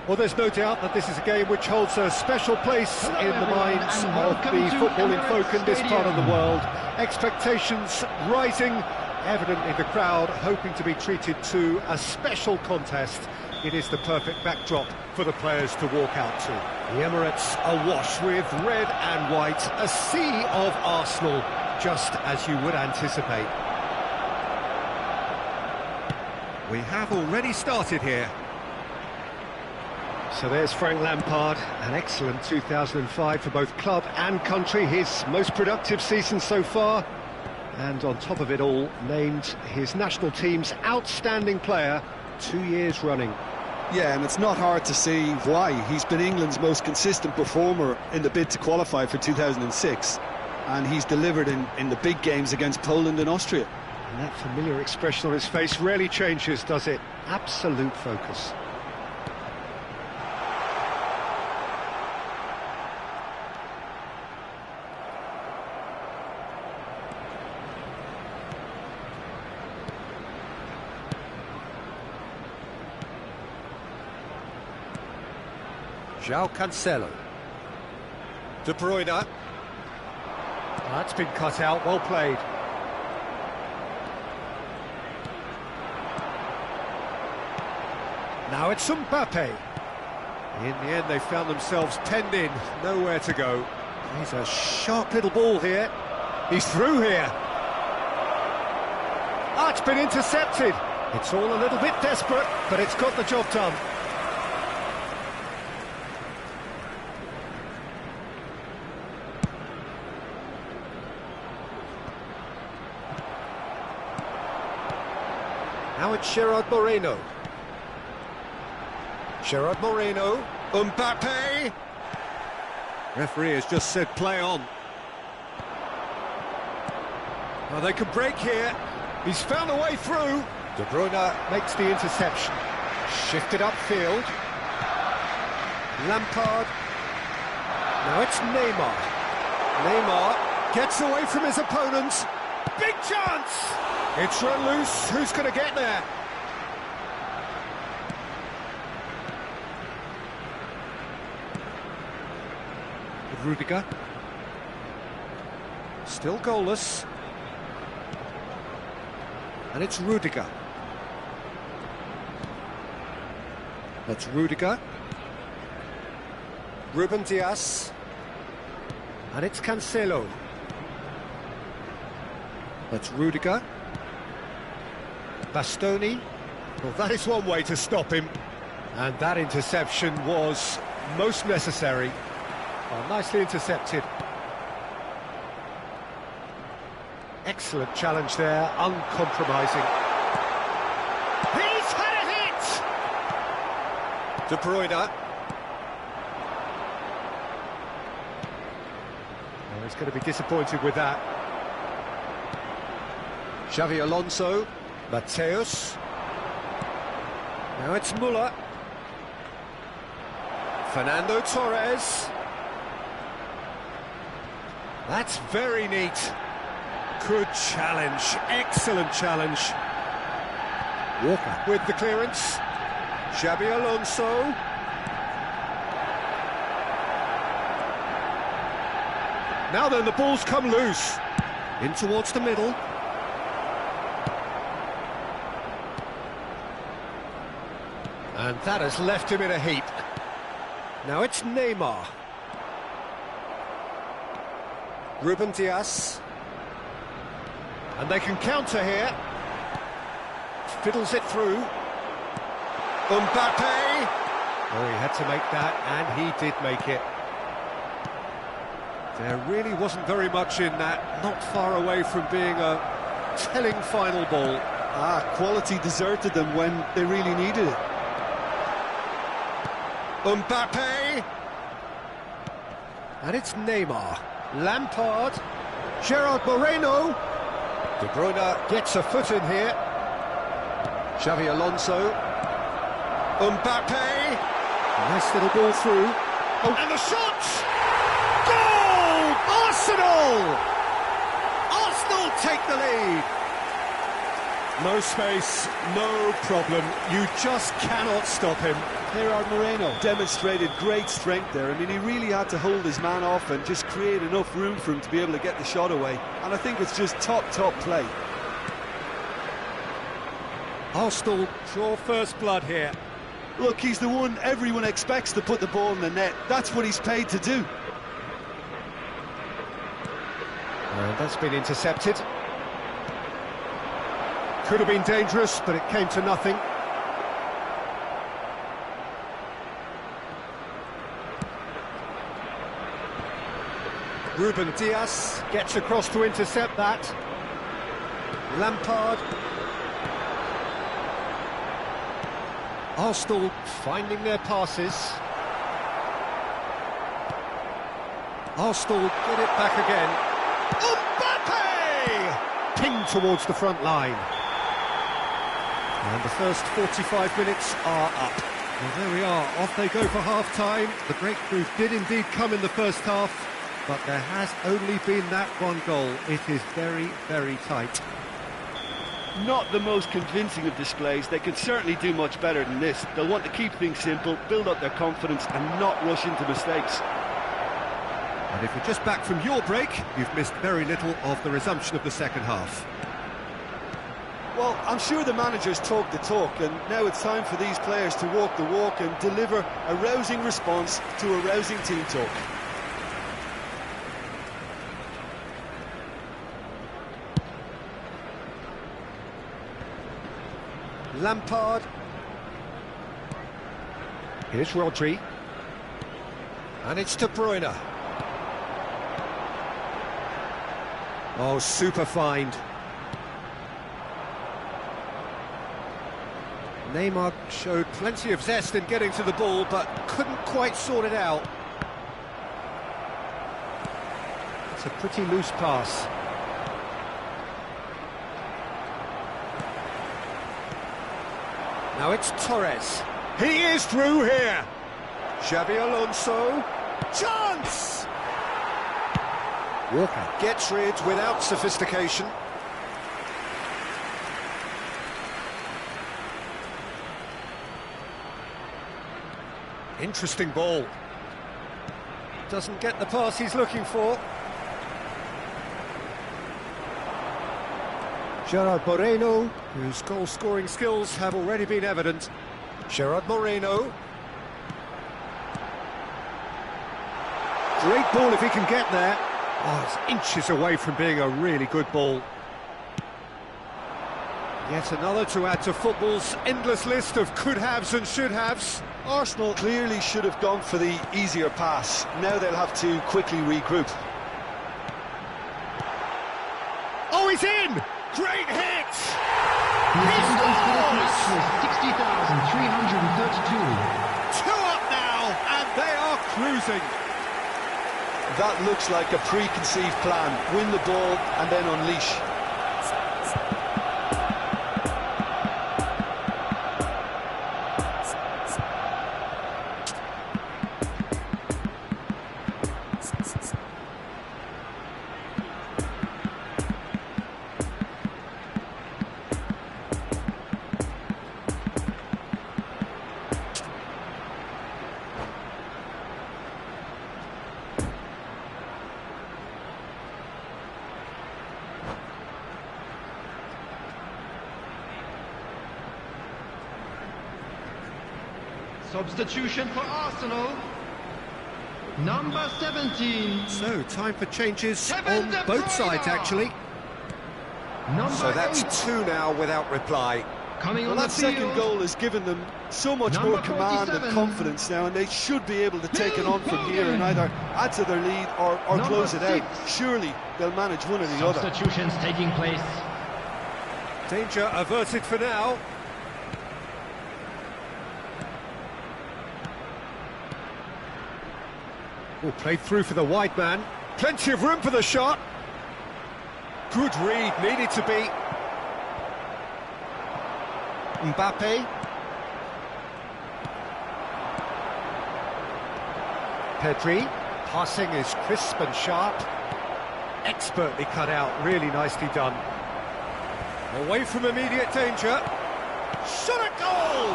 Well, there's no doubt that this is a game which holds a special place in the minds of the footballing folk in this part of the world. Expectations rising, evidently the crowd hoping to be treated to a special contest. It is the perfect backdrop for the players to walk out to. The Emirates awash with red and white, a sea of Arsenal, just as you would anticipate. We have already started here. So there's Frank Lampard, an excellent 2005 for both club and country, his most productive season so far. And on top of it all, named his national team's outstanding player 2 years running. Yeah, and it's not hard to see why. He's been England's most consistent performer in the bid to qualify for 2006. And he's delivered in the big games against Poland and Austria. And that familiar expression on his face rarely changes, does it? Absolute focus. João Cancelo. De Bruyne. That's been cut out, well played. Now it's Mbappe. In the end, they found themselves penned in, nowhere to go. He's a sharp little ball here. He's through here. Ah, it's been intercepted. It's all a little bit desperate, but it's got the job done. Now it's Gerard Moreno. Gerard Moreno. Mbappe. Referee has just said play on. Well, they can break here. He's found a way through. De Bruyne makes the interception. Shifted upfield. Lampard. Now it's Neymar. Neymar gets away from his opponents. Big chance! It's run loose. Who's going to get there? Rudiger. Still goalless. And it's Rudiger. That's Rudiger. Ruben Dias. And it's Cancelo. That's Rudiger. Bastoni. Well, that is one way to stop him. And that interception was most necessary. Well, nicely intercepted. Excellent challenge there, uncompromising. He's had a hit! De Bruyne. Well, he's going to be disappointed with that. Xavi Alonso. Mateus. Now it's Müller. Fernando Torres. That's very neat. Good challenge, excellent challenge. Walker with the clearance. Xabi Alonso. Now then, the ball's come loose. In towards the middle. And that has left him in a heap. Now it's Neymar. Ruben Dias. And they can counter here. Fiddles it through. Mbappe. Oh, he had to make that, and he did make it. There really wasn't very much in that, not far away from being a telling final ball. Quality deserted them when they really needed it. Mbappe! And it's Neymar. Lampard. Gerard Moreno. De Bruyne gets a foot in here. Xavi Alonso. Mbappe. Nice little ball through. Oh, and the shot! Goal! Arsenal! Arsenal take the lead. No space, no problem. You just cannot stop him. Gerard Moreno demonstrated great strength there. I mean, he really had to hold his man off and just create enough room for him to be able to get the shot away. And I think it's just top play. Arsenal draw first blood here. Look, he's the one everyone expects to put the ball in the net. That's what he's paid to do. And that's been intercepted. Could have been dangerous, but it came to nothing. Ruben Dias gets across to intercept that. Lampard. Arsenal finding their passes. Arsenal get it back again. Mbappe! Pinged towards the front line. And the first 45 minutes are up. Well, there we are, off they go for half-time. The breakthrough did indeed come in the first half, but there has only been that one goal. It is very, very tight. Not the most convincing of displays. They could certainly do much better than this. They'll want to keep things simple, build up their confidence and not rush into mistakes. And if you're just back from your break, you've missed very little of the resumption of the second half. Well, I'm sure the managers talk the talk, and now it's time for these players to walk the walk and deliver a rousing response to a rousing team talk. Lampard. Here's Rodri. And it's De Bruyne. Oh, super find. Neymar showed plenty of zest in getting to the ball, but couldn't quite sort it out. It's a pretty loose pass. Now it's Torres. He is through here. Xavi Alonso. Chance! Walker gets rid without sophistication. Interesting ball. Doesn't get the pass he's looking for. Gerard Moreno, whose goal-scoring skills have already been evident. Gerard Moreno. Great ball if he can get there. Oh, it's inches away from being a really good ball. Yet another to add to football's endless list of could-haves and should-haves. Arsenal clearly should have gone for the easier pass. Now they'll have to quickly regroup. Oh, he's in! Great hit! He scores! 60,332. 2 up now, and they are cruising. That looks like a preconceived plan. Win the ball and then unleash. Substitution for Arsenal. Number 17. So, time for changes Kevin on both sides, actually. Number So that's 8. 2 now without reply. Coming Well, on that the second field. goal has given them so much Number more command and 47. confidence now, and they should be able to take it on from here and either add to their lead or close it out. 6. Surely they'll manage one or the other. Substitutions taking place. Danger averted for now. Oh, played through for the wide man. Plenty of room for the shot. Good read, needed to be. Mbappe. Pedri. Passing is crisp and sharp. Expertly cut out, really nicely done. Away from immediate danger. Shot at goal!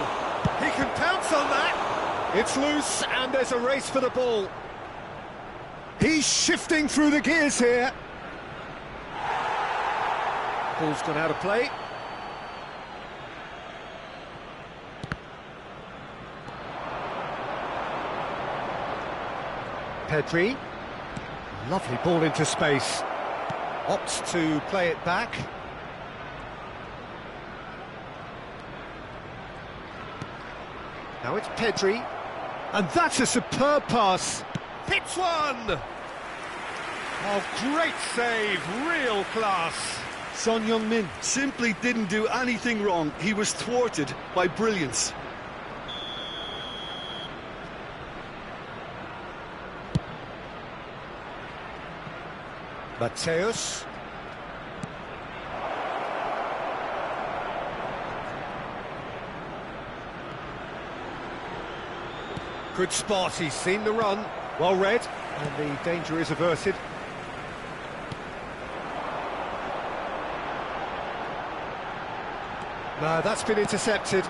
He can pounce on that. It's loose and there's a race for the ball. He's shifting through the gears here. Ball's gone out of play. Pedri. Lovely ball into space. Opts to play it back. Now it's Pedri. And that's a superb pass. Hits one! Oh, great save, real class. Son Heung-min simply didn't do anything wrong. He was thwarted by brilliance. Mateus. Good spot, he's seen the run. Well read, and the danger is averted. No, that's been intercepted,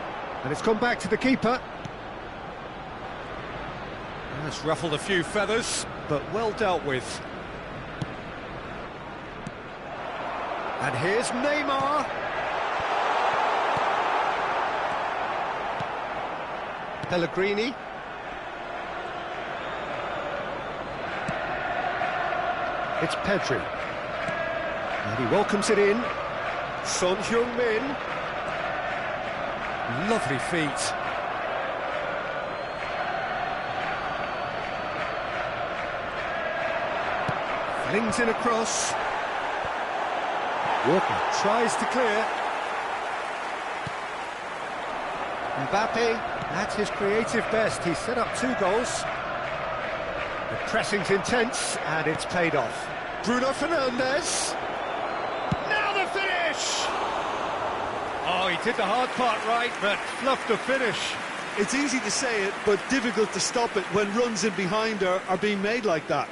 and it's gone back to the keeper. That's ruffled a few feathers, but well dealt with. And here's Neymar. Pellegrini. It's Pedri. And he welcomes it in. Son Heung-min. Lovely feet. Flings in across. Walker tries to clear. Mbappe at his creative best. He's set up 2 goals. The pressing's intense and it's paid off. Bruno Fernandes. Now the finish! Oh, he did the hard part right, but fluffed the finish. It's easy to say it, but difficult to stop it when runs in behind are being made like that.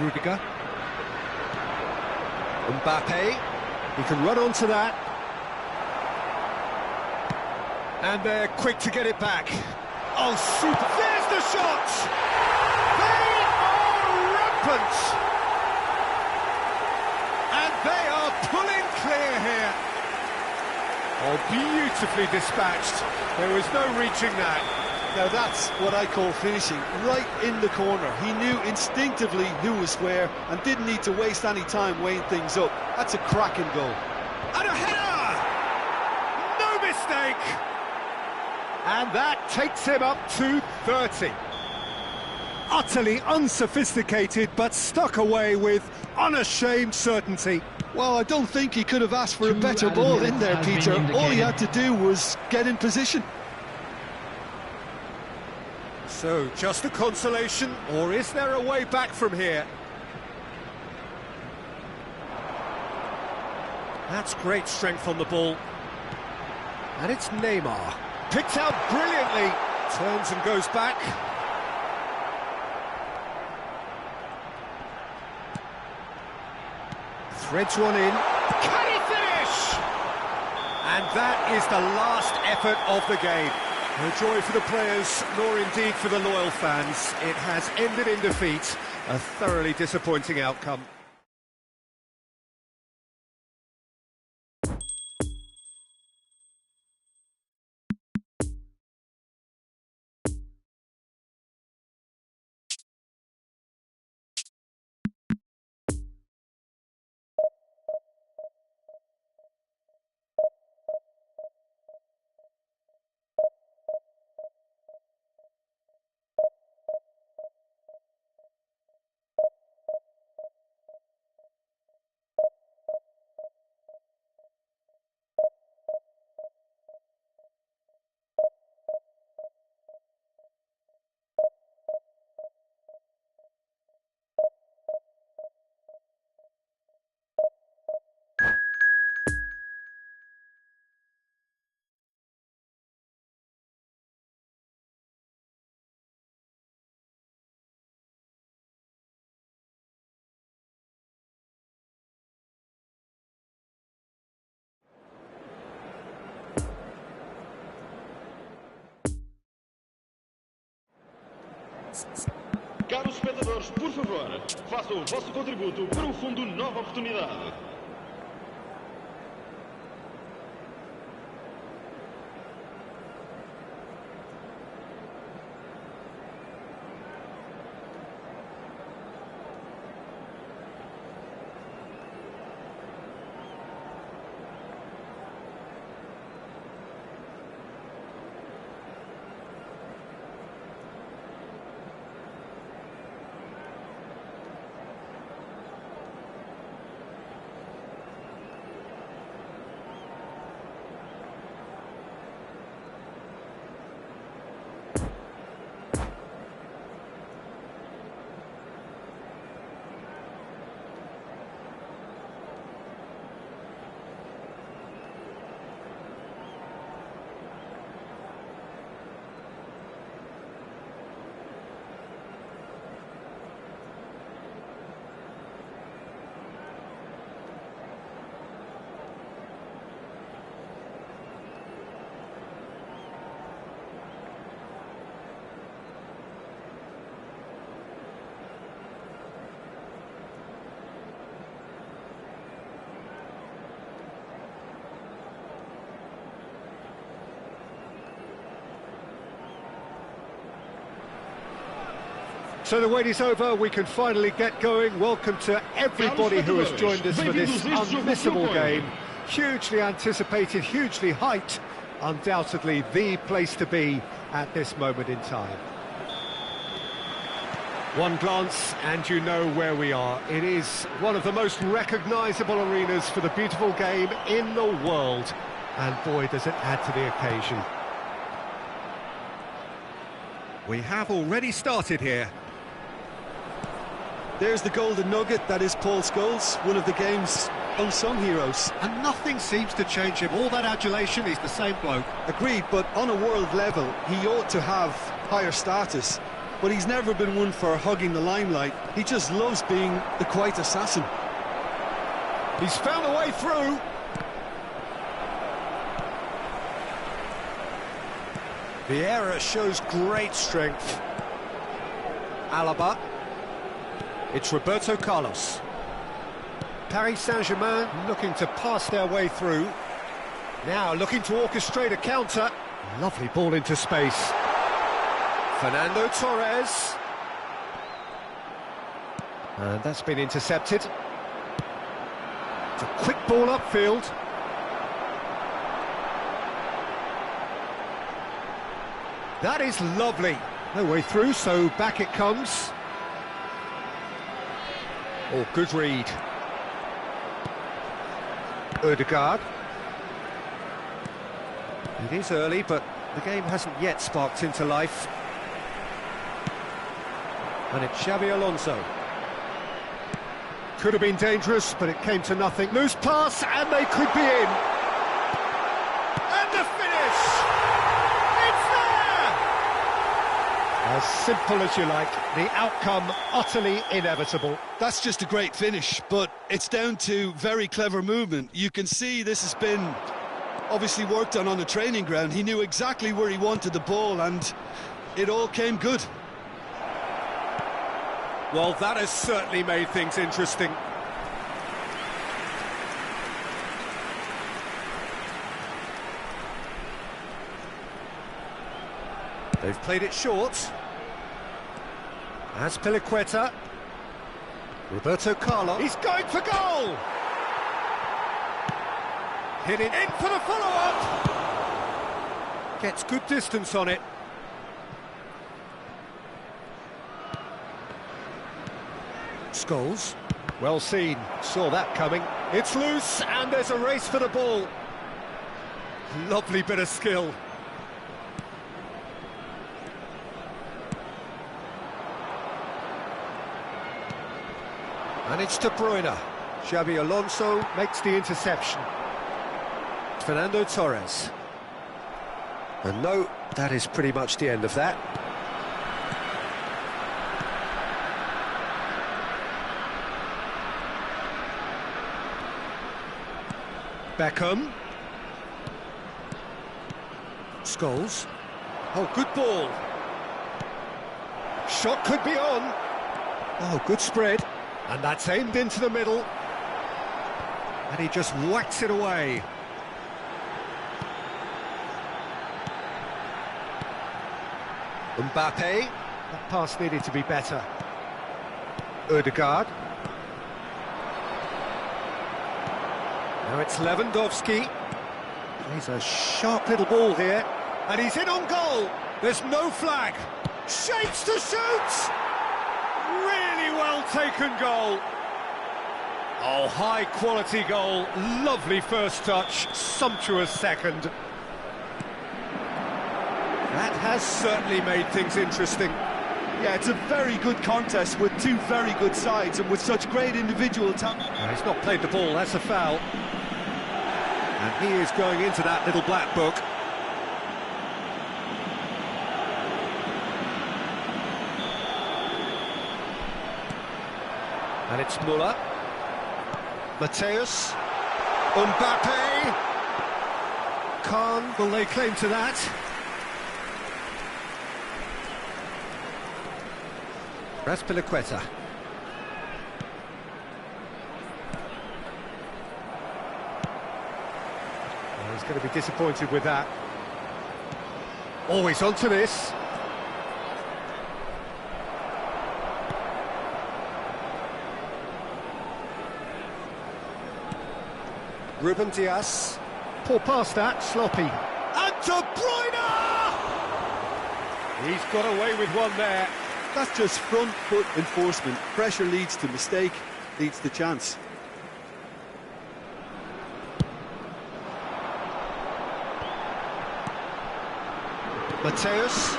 Rudiger. Mbappe. He can run onto that. And they're quick to get it back. Oh, super. There's the shot! They are rampant! And they are pulling clear here. Oh, beautifully dispatched. There was no reaching that. Now that's what I call finishing, right in the corner. He knew instinctively who was where and didn't need to waste any time weighing things up. That's a cracking goal. And a header! No mistake! And that takes him up to 30. Utterly unsophisticated, but stuck away with unashamed certainty. Well, I don't think he could have asked for a 2 better added ball minutes in there, has been Peter. All he indicated. had to do was get in position. So, just a consolation, or is there a way back from here? That's great strength on the ball. And it's Neymar. Picked out brilliantly. Turns and goes back. Threads one in. Can he finish? And that is the last effort of the game. No joy for the players, nor indeed for the loyal fans. It has ended in defeat. A thoroughly disappointing outcome. Caros espectadores, por favor, façam o vosso contributo para o Fundo Nova Oportunidade. So the wait is over, we can finally get going. Welcome to everybody who has joined us for this unmissable game. Hugely anticipated, hugely hyped, undoubtedly the place to be at this moment in time. One glance and you know where we are. It is one of the most recognisable arenas for the beautiful game in the world. And boy, does it add to the occasion. We have already started here. There's the golden nugget, that is Paul Scholes, one of the game's unsung heroes. And nothing seems to change him. All that adulation, he's the same bloke. Agreed, but on a world level, he ought to have higher status. But he's never been one for hugging the limelight. He just loves being the quiet assassin. He's found a way through. The error shows great strength. Alaba. It's Roberto Carlos. Paris Saint-Germain looking to pass their way through. Now looking to orchestrate a counter. Lovely ball into space. Fernando Torres. And that's been intercepted. It's a quick ball upfield. That is lovely. No way through, so back it comes. Oh, good read. Ødegaard. It is early, but the game hasn't yet sparked into life. And it's Xabi Alonso. Could have been dangerous, but it came to nothing. Loose pass, and they could be in. And the finish! It's there! As simple as you like, the outcome utterly inevitable. That's just a great finish, but it's down to very clever movement. You can see this has been obviously worked on the training ground. He knew exactly where he wanted the ball, and it all came good. Well, that has certainly made things interesting. They've played it short. As Piliqueta. Roberto Carlos. He's going for goal! Hit it in for the follow-up! Gets good distance on it. Scholes. Well seen. Saw that coming. It's loose, and there's a race for the ball. Lovely bit of skill. And it's De Bruyne. Xabi Alonso makes the interception. Fernando Torres. And no, that is pretty much the end of that. Beckham. Scholes. Oh, good ball. Shot could be on. Oh, good spread. And that's aimed into the middle. And he just whacks it away. Mbappe. That pass needed to be better. Odegaard. Now it's Lewandowski. Plays a sharp little ball here. And he's in on goal. There's no flag. Shapes to shoot! Really well taken goal. Oh, high quality goal. Lovely first touch. Sumptuous second. That has certainly made things interesting. Yeah, it's a very good contest with two very good sides and with such great individual talent. He's not played the ball, that's a foul. And he is going into that little black book. And it's Müller. Mateus. Mbappe. Khan, will they claim to that? Raspilicueta. Well, he's going to be disappointed with that. Always onto this. Ruben Dias. Poor pass that, sloppy. And De Bruyne! He's got away with one there. That's just front foot enforcement. Pressure leads to mistake, leads to chance. Mateus.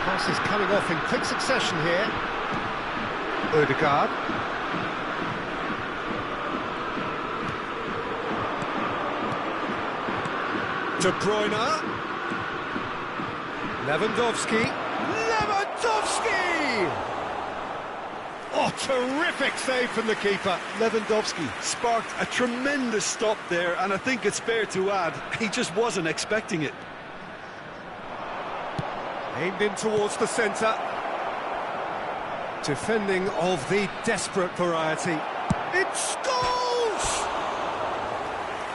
Pass is coming off in quick succession here. Odegaard. De Bruyne. Lewandowski. Lewandowski! Oh, terrific save from the keeper. Lewandowski sparked a tremendous stop there, and I think it's fair to add, he just wasn't expecting it. Aimed in towards the centre. Defending of the desperate variety. It scores!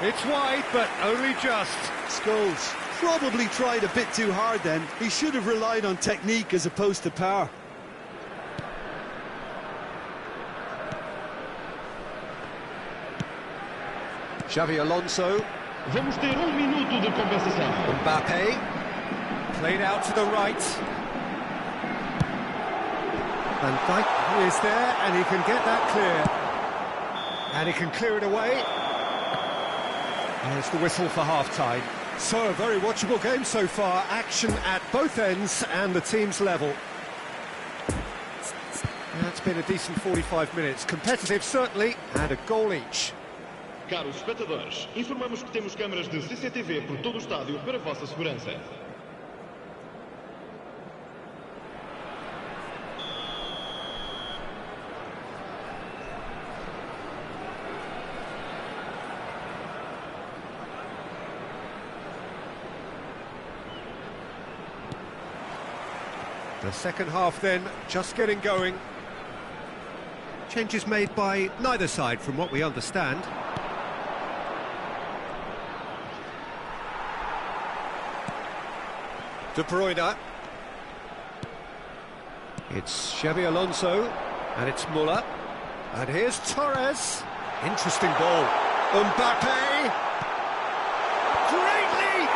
It's wide, but only just. Scholes probably tried a bit too hard then. He should have relied on technique as opposed to power. Xabi Alonso. Vamos ter minuto de compensação. Mbappe. Played out to the right. Van Dijk is there, and he can get that clear. And he can clear it away. And it's the whistle for half-time. So, a very watchable game so far. Action at both ends and the team's level. That's been a decent 45 minutes. Competitive, certainly, and a goal each. Caros espectadores, informamos que temos câmaras de CCTV por todo o estádio para a vossa segurança. The second half then, just getting going. Changes made by neither side from what we understand. De Bruyne. It's Xabi Alonso, and it's Müller. And here's Torres. Interesting ball. Mbappe. Great leap!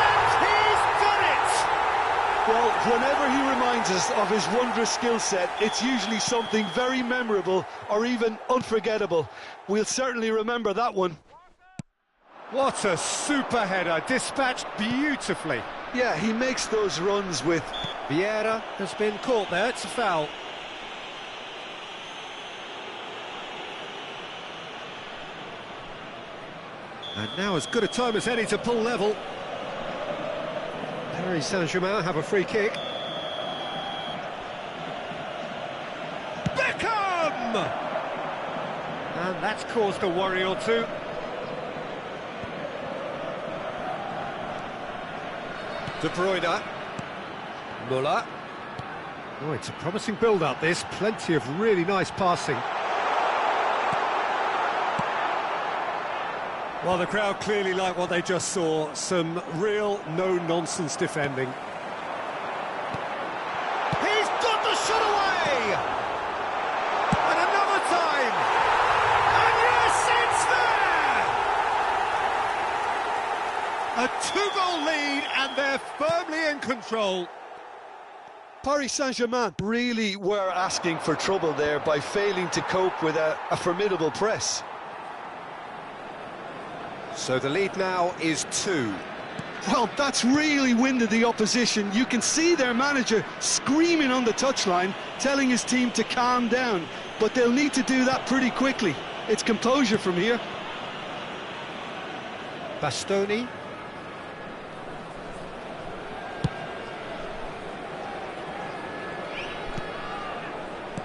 And he's done it! Well, whenever he reminds us of his wondrous skill set, it's usually something very memorable or even unforgettable. We'll certainly remember that one. What a super header, dispatched beautifully. Yeah, he makes those runs with... Vieira has been caught there, it's a foul. And now as good a time as any to pull level. Paris Saint-Germain have a free kick. Beckham! And that's caused a worry or two. De Bruyne. Müller. Oh, it's a promising build-up, this. Plenty of really nice passing. Well, the crowd clearly like what they just saw. Some real no-nonsense defending. He's got the shot away! And another time! And yes, it's there! A two-goal lead, and they're firmly in control. Paris Saint-Germain really were asking for trouble there by failing to cope with a formidable press. So the lead now is 2. Well, that's really winded the opposition. You can see their manager screaming on the touchline, telling his team to calm down. But they'll need to do that pretty quickly. It's composure from here. Bastoni.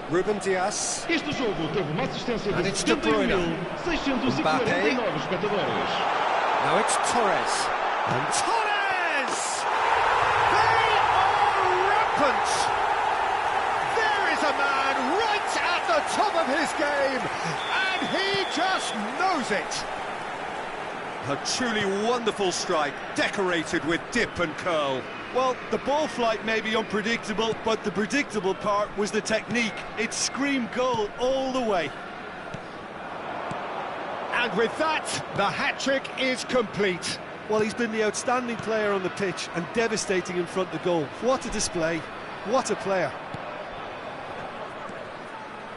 Ruben Dias. Este jogo teve uma assistência And de it's De Bruyne. 71.649 espectadores. Now it's Torres. And Torres! They are rampant! There is a man right at the top of his game, and he just knows it. A truly wonderful strike, decorated with dip and curl. Well, the ball flight may be unpredictable, but the predictable part was the technique. It screamed goal all the way. And with that, the hat-trick is complete. Well, he's been the outstanding player on the pitch and devastating in front of the goal. What a display, what a player.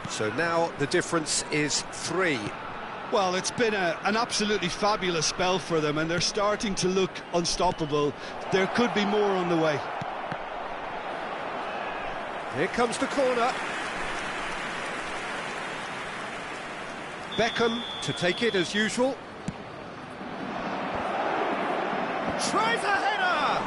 So now the difference is 3. Well, it's been an absolutely fabulous spell for them, and they're starting to look unstoppable. There could be more on the way. Here comes the corner. Beckham to take it as usual. Tries a header!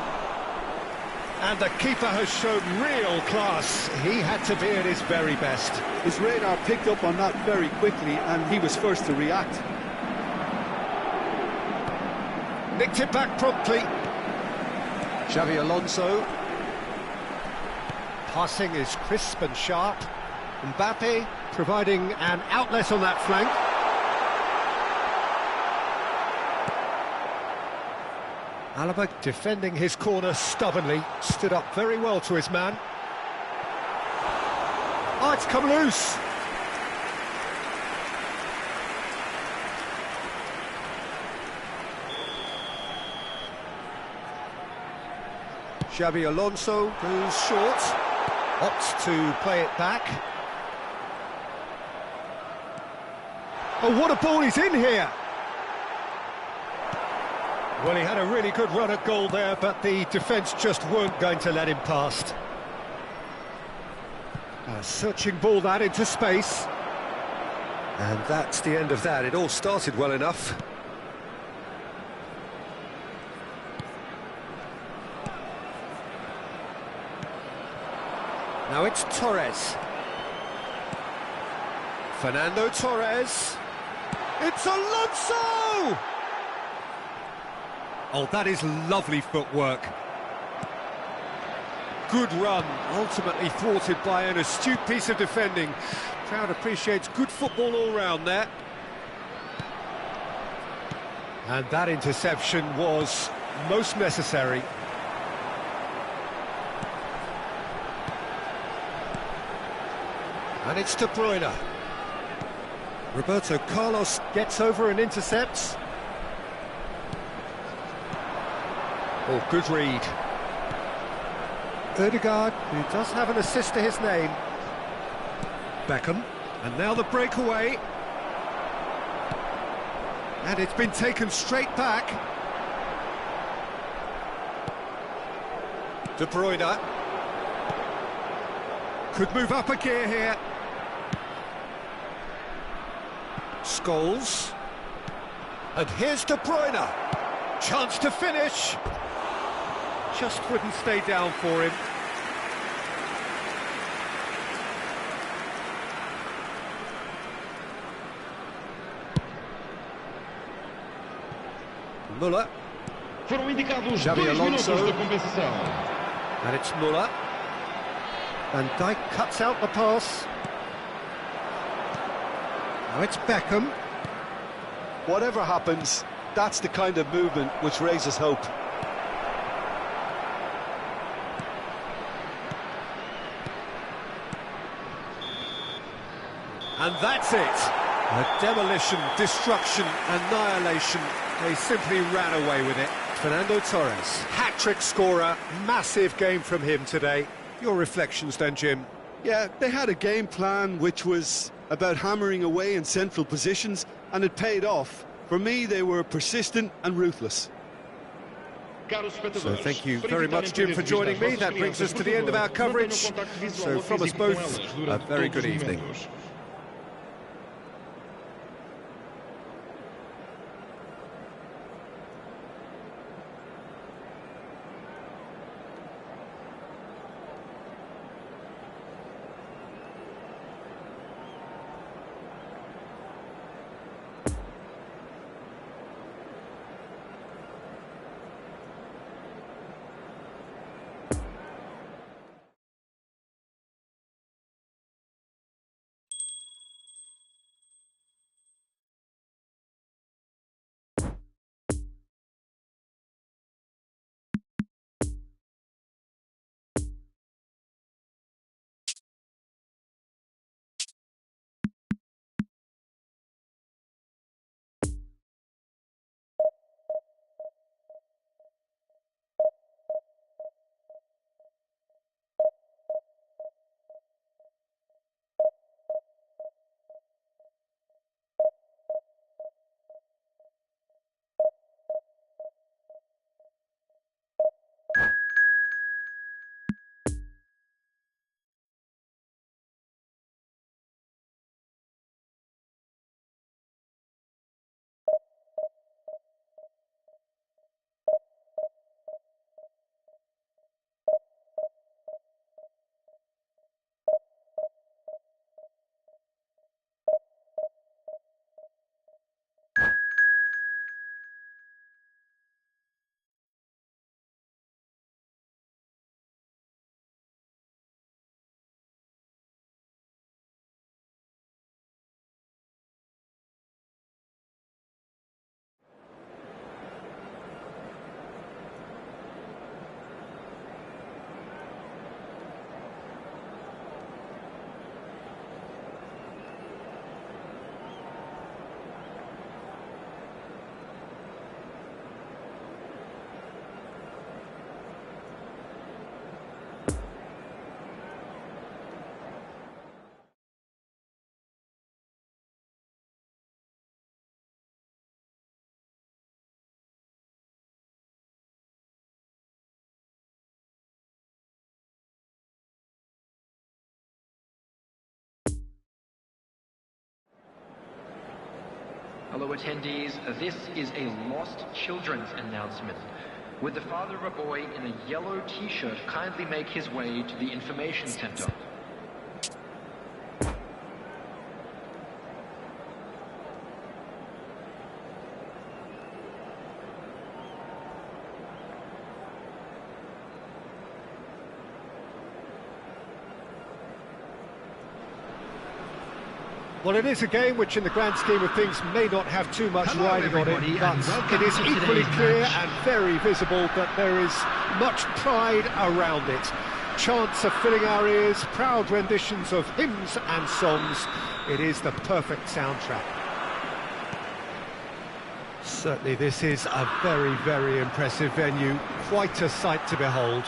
And the keeper has shown real class. He had to be at his very best. His radar picked up on that very quickly, and he was first to react. Nicked it back promptly. Xabi Alonso. Passing is crisp and sharp. Mbappe providing an outlet on that flank. Alaba defending his corner stubbornly, stood up very well to his man. Oh, it's come loose. Xabi Alonso goes short, opts to play it back. Oh, what a ball he's in here! Well, he had a really good run at goal there, but the defence just weren't going to let him past. A searching ball that into space. And that's the end of that. It all started well enough. Now it's Torres. Fernando Torres. It's Alonso! Oh, that is lovely footwork. Good run, ultimately thwarted by an astute piece of defending. Crowd appreciates good football all round there. And that interception was most necessary. And it's De Bruyne. Roberto Carlos gets over and intercepts. Oh, good read. Ødegaard, who does have an assist to his name. Beckham, and now the breakaway. And it's been taken straight back. De Bruyne. Could move up a gear here. Scholes. And here's De Bruyne. Chance to finish. Just wouldn't stay down for him. Müller. Foram indicados Xabi 2 minutos Alonso. da compensação. And it's Müller. Van Dijk cuts out the pass. Now it's Beckham. Whatever happens, that's the kind of movement which raises hope. And that's it. A demolition, destruction, annihilation. They simply ran away with it. Fernando Torres, hat-trick scorer, massive game from him today. Your reflections then, Jim? Yeah, they had a game plan which was about hammering away in central positions, and it paid off. For me, they were persistent and ruthless. So thank you very much, Jim, for joining me. That brings us to the end of our coverage. So from us both, a very good evening. Hello attendees, this is a lost children's announcement. Would the father of a boy in a yellow t-shirt kindly make his way to the information center? Well, it is a game which in the grand scheme of things may not have too much riding on it, but it is equally clear and very visible that there is much pride around it. Chants are filling our ears, proud renditions of hymns and songs. It is the perfect soundtrack. Certainly this is a very, very impressive venue, quite a sight to behold.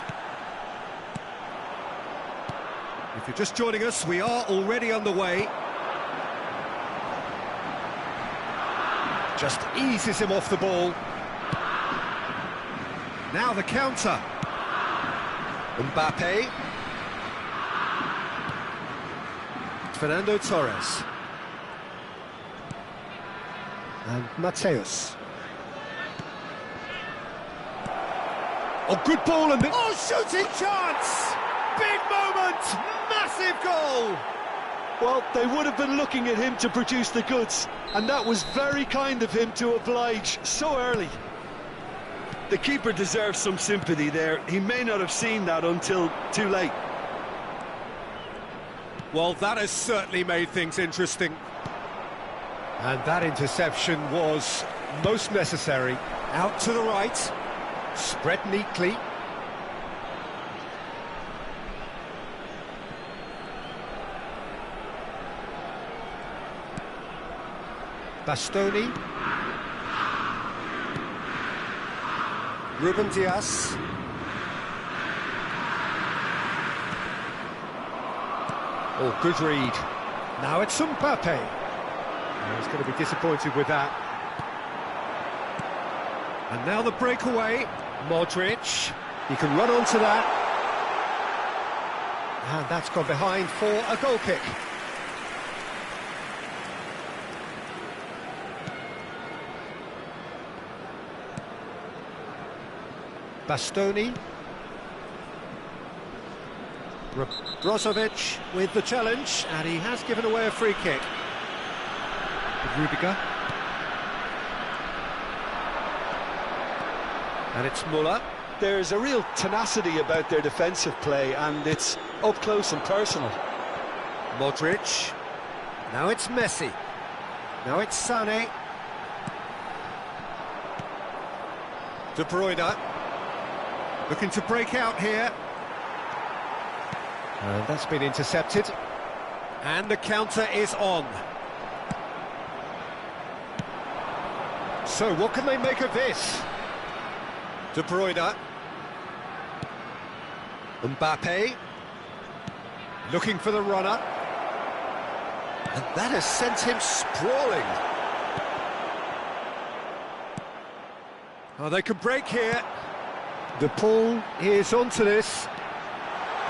If you're just joining us, we are already underway. Just eases him off the ball. Now the counter. Mbappe. Fernando Torres. And Mateus. Oh, good ball and oh, shooting chance! Big moment! Massive goal! Well, they would have been looking at him to produce the goods, and that was very kind of him to oblige so early. The keeper deserves some sympathy there. He may not have seen that until too late. Well, that has certainly made things interesting. And that interception was most necessary. Out to the right, spread neatly. Bastoni. Ruben Diaz. Oh, good read. Now it's Mbappe. He's going to be disappointed with that. And now the breakaway. Modric. He can run onto that. And that's gone behind for a goal kick. Bastoni. Brozovic with the challenge, and he has given away a free kick. Rudiger. And it's Muller. There's a real tenacity about their defensive play, and it's up close and personal. Modric. Now it's Messi. Now it's Sané. De Bruyne. Looking to break out here. And that's been intercepted. And the counter is on. So what can they make of this? De Bruyne. Mbappe. Looking for the runner. And that has sent him sprawling. Oh, they could break here. The Paul is onto this.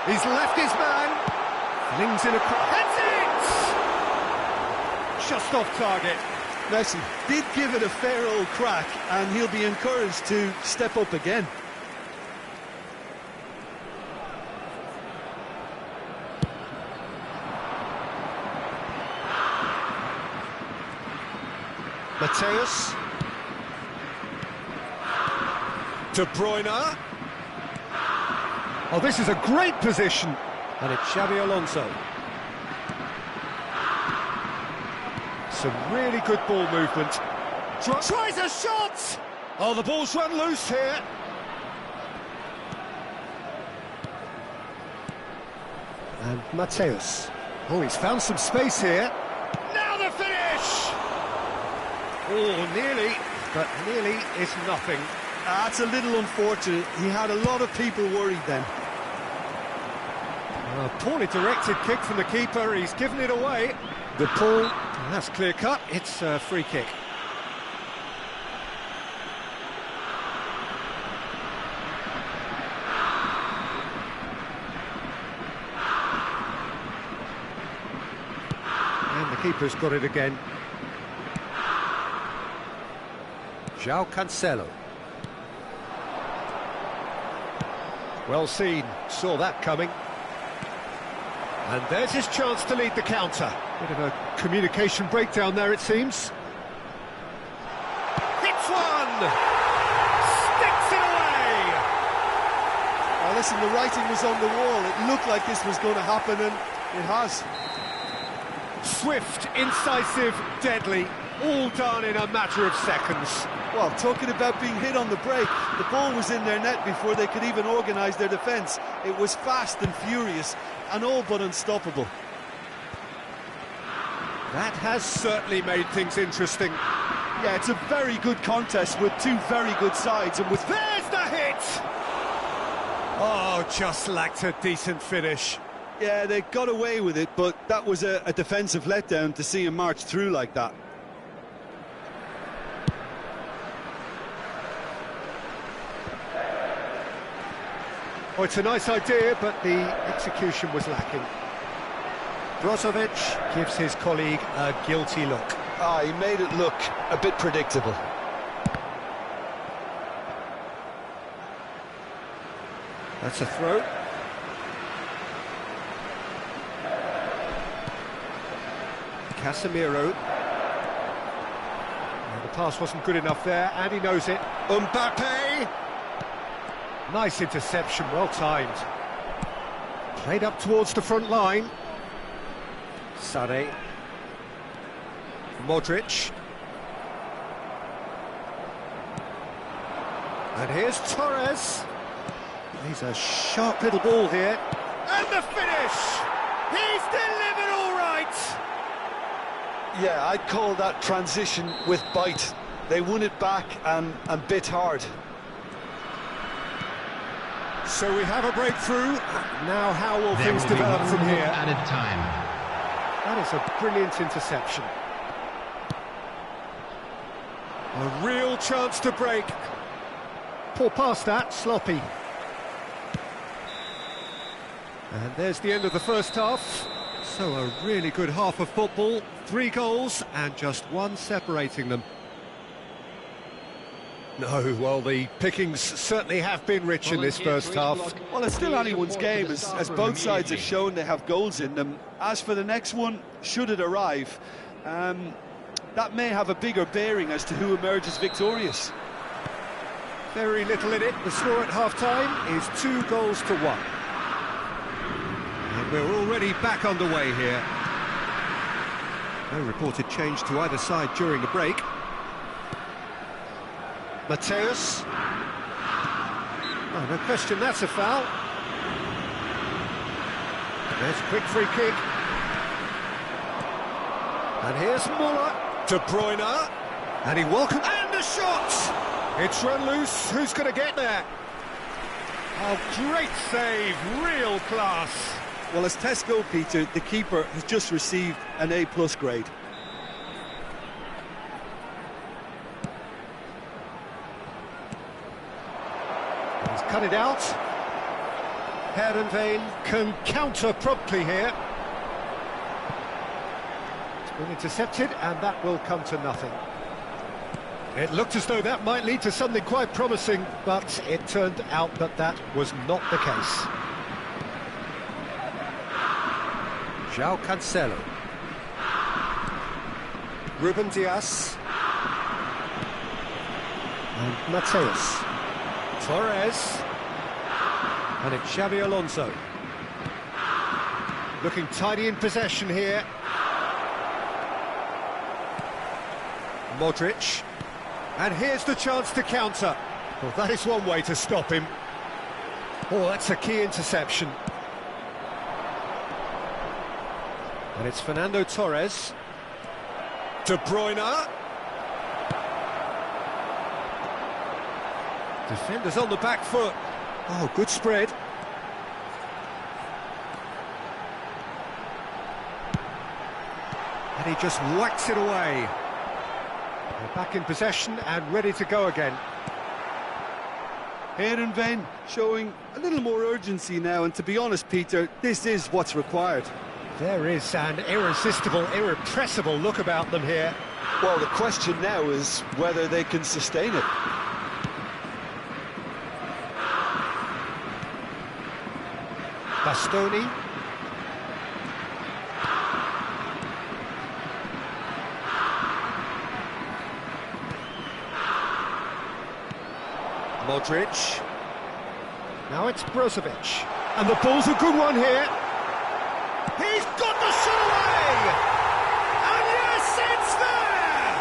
He's left his man. Flings in a cross. Heads it! Just off target. Messi did give it a fair old crack, and he'll be encouraged to step up again. Mateus. De Bruyne. Oh, this is a great position. And it's Xabi Alonso. Some really good ball movement. Tries a shot! Oh, the ball's run loose here. And Mateus. Oh, he's found some space here. Now the finish! Oh, nearly, but nearly is nothing. That's a little unfortunate. He had a lot of people worried then. Poorly directed kick from the keeper. He's given it away. The Paul, that's clear cut. It's a free kick. And the keeper's got it again. João Cancelo. Well seen, saw that coming. And there's his chance to lead the counter. Bit of a communication breakdown there, it seems. Hits one! Sticks it away! Oh, listen, the writing was on the wall. It looked like this was going to happen, and it has. Swift, incisive, deadly, all done in a matter of seconds. Well, talking about being hit on the break, the ball was in their net before they could even organise their defence. It was fast and furious, and all but unstoppable. That has certainly made things interesting. Yeah, it's a very good contest with two very good sides, and with... There's the hit! Oh, just lacked a decent finish. Yeah, they got away with it, but that was a defensive letdown to see him march through like that. Oh, it's a nice idea, but the execution was lacking. Brozovic gives his colleague a guilty look. Ah, he made it look a bit predictable. That's a throw. Casemiro. The pass wasn't good enough there, and he knows it. Mbappe! Nice interception, well timed. Played up towards the front line. Sane. Modric. And here's Torres. He's a sharp little ball here. And the finish! He's delivered all right! Yeah, I'd call that transition with bite. They won it back and bit hard. So we have a breakthrough. Now how will things develop from here? Added time. That is a brilliant interception. A real chance to break. Poor pass that, sloppy. And there's the end of the first half. So a really good half of football. 3 goals and just 1 separating them. No, well, the pickings certainly have been rich in this first half. Well, it's still anyone's game, as both sides have shown they have goals in them. As for the next one, should it arrive, that may have a bigger bearing as to who emerges victorious. Very little in it. The score at half-time is 2 goals to 1. And we're already back underway here. No reported change to either side during the break. Mateus. Oh, no question, that's a foul. There's a quick free kick. And here's Muller. De Bruyne. And he welcomes... And the shot! It's run loose. Who's going to get there? Oh, great save. Real class. Well, as tests go, Peter, the keeper has just received an A+ grade. He's cut it out. Heerenveen can counter promptly here. It's been intercepted, and that will come to nothing. It looked as though that might lead to something quite promising, but it turned out that that was not the case. João Cancelo. Ruben Dias. And Mateus. Torres. And it's Xabi Alonso. Looking tidy in possession here. Modric. And here's the chance to counter. Well, that is one way to stop him. Oh, that's a key interception. And it's Fernando Torres. De Bruyne. Defenders on the back foot. Oh, good spread. And he just whacks it away. They're back in possession and ready to go again. Heerenveen showing a little more urgency now, and to be honest, Peter, this is what's required. There is an irresistible, irrepressible look about them here. Well, the question now is whether they can sustain it. Bastoni. Modric. Now it's Brozovic. And the ball's a good one here. He's got the shot away! And yes, it's there!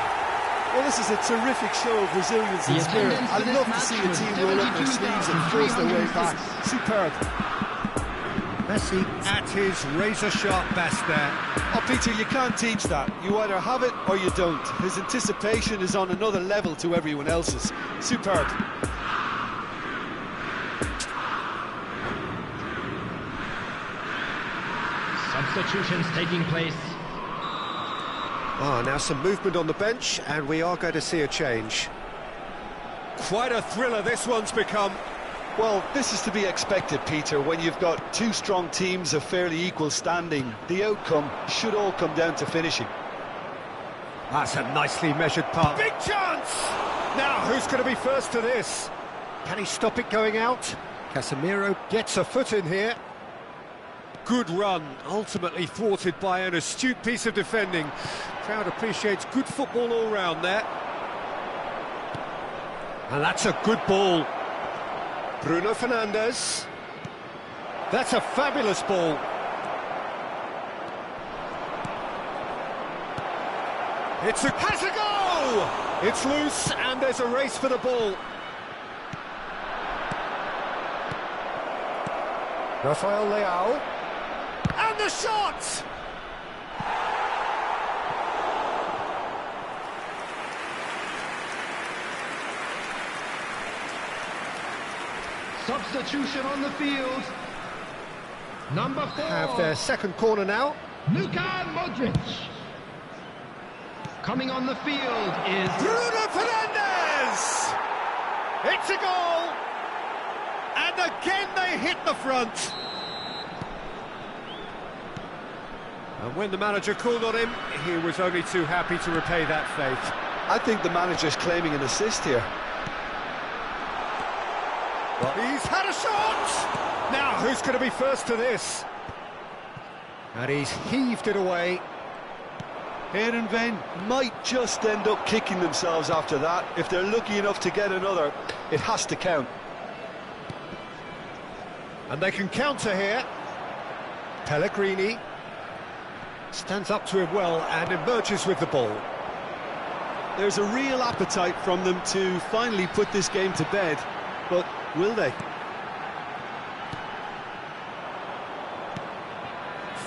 Well, this is a terrific show of resilience and spirit. I'd love to see the team roll up their sleeves and force their way back. Superb. Messi at his razor-sharp best there. Oh, Peter, you can't teach that. You either have it or you don't. His anticipation is on another level to everyone else's. Superb. Substitutions taking place. Now some movement on the bench, and we are going to see a change. Quite a thriller this one's become. Well, this is to be expected, Peter. When you've got 2 strong teams of fairly equal standing, the outcome should all come down to finishing. That's a nicely measured pass. Big chance! Now, who's going to be first to this? Can he stop it going out? Casemiro gets a foot in here. Good run, ultimately thwarted by an astute piece of defending. Crowd appreciates good football all round there. And that's a good ball. Bruno Fernandes. That's a fabulous ball. Has a go! It's loose, and there's a race for the ball. Rafael Leao. And the shot! Substitution on the field. Number 4. Have their second corner now. Luka Modric. Coming on the field is Bruno Fernandes! It's a goal! And again they hit the front. And when the manager called on him, he was only too happy to repay that faith. I think the manager's claiming an assist here. Well, he's had a shot! Now, who's going to be first to this? And he's heaved it away. Heerenveen might just end up kicking themselves after that. If they're lucky enough to get another, it has to count. And they can counter here. Pellegrini stands up to him well and emerges with the ball. There's a real appetite from them to finally put this game to bed, but will they?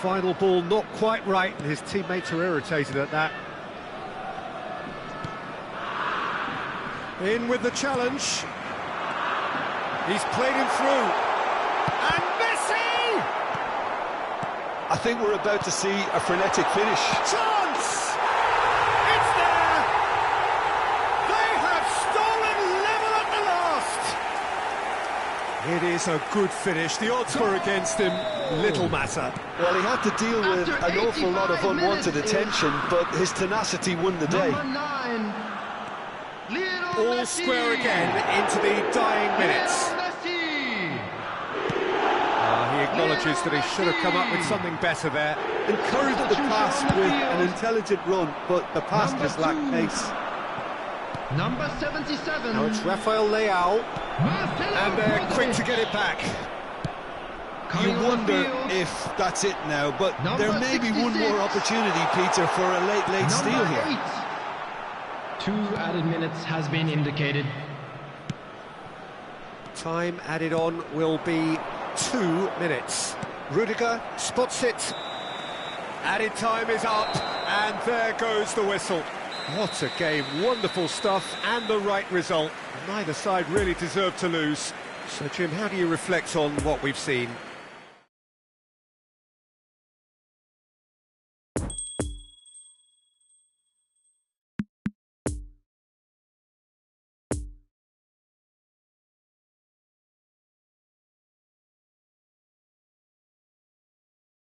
Final ball not quite right, and his teammates are irritated at that. In with the challenge. He's played him through. And Messi! I think we're about to see a frenetic finish. Chance! It's there! They have stolen level at the last! It is a good finish. The odds were against him. Little matter. Well, he had to deal with an awful lot of unwanted attention, but his tenacity won the day. number 9. All square again into the dying minutes. He acknowledges that he should have come up with something better there. Encouraged the pass with an intelligent run, but the pass just lacked pace. Number 77. Now it's Rafael Leao, and they're quick to get it back. You wonder if that's it now, but there may be one more opportunity, Peter, for a late steal here. 8. 2 added minutes has been indicated. Time added on will be 2 minutes. Rudiger spots it. Added time is up, and there goes the whistle. What a game, wonderful stuff, and the right result. Neither side really deserved to lose. So, Jim, how do you reflect on what we've seen?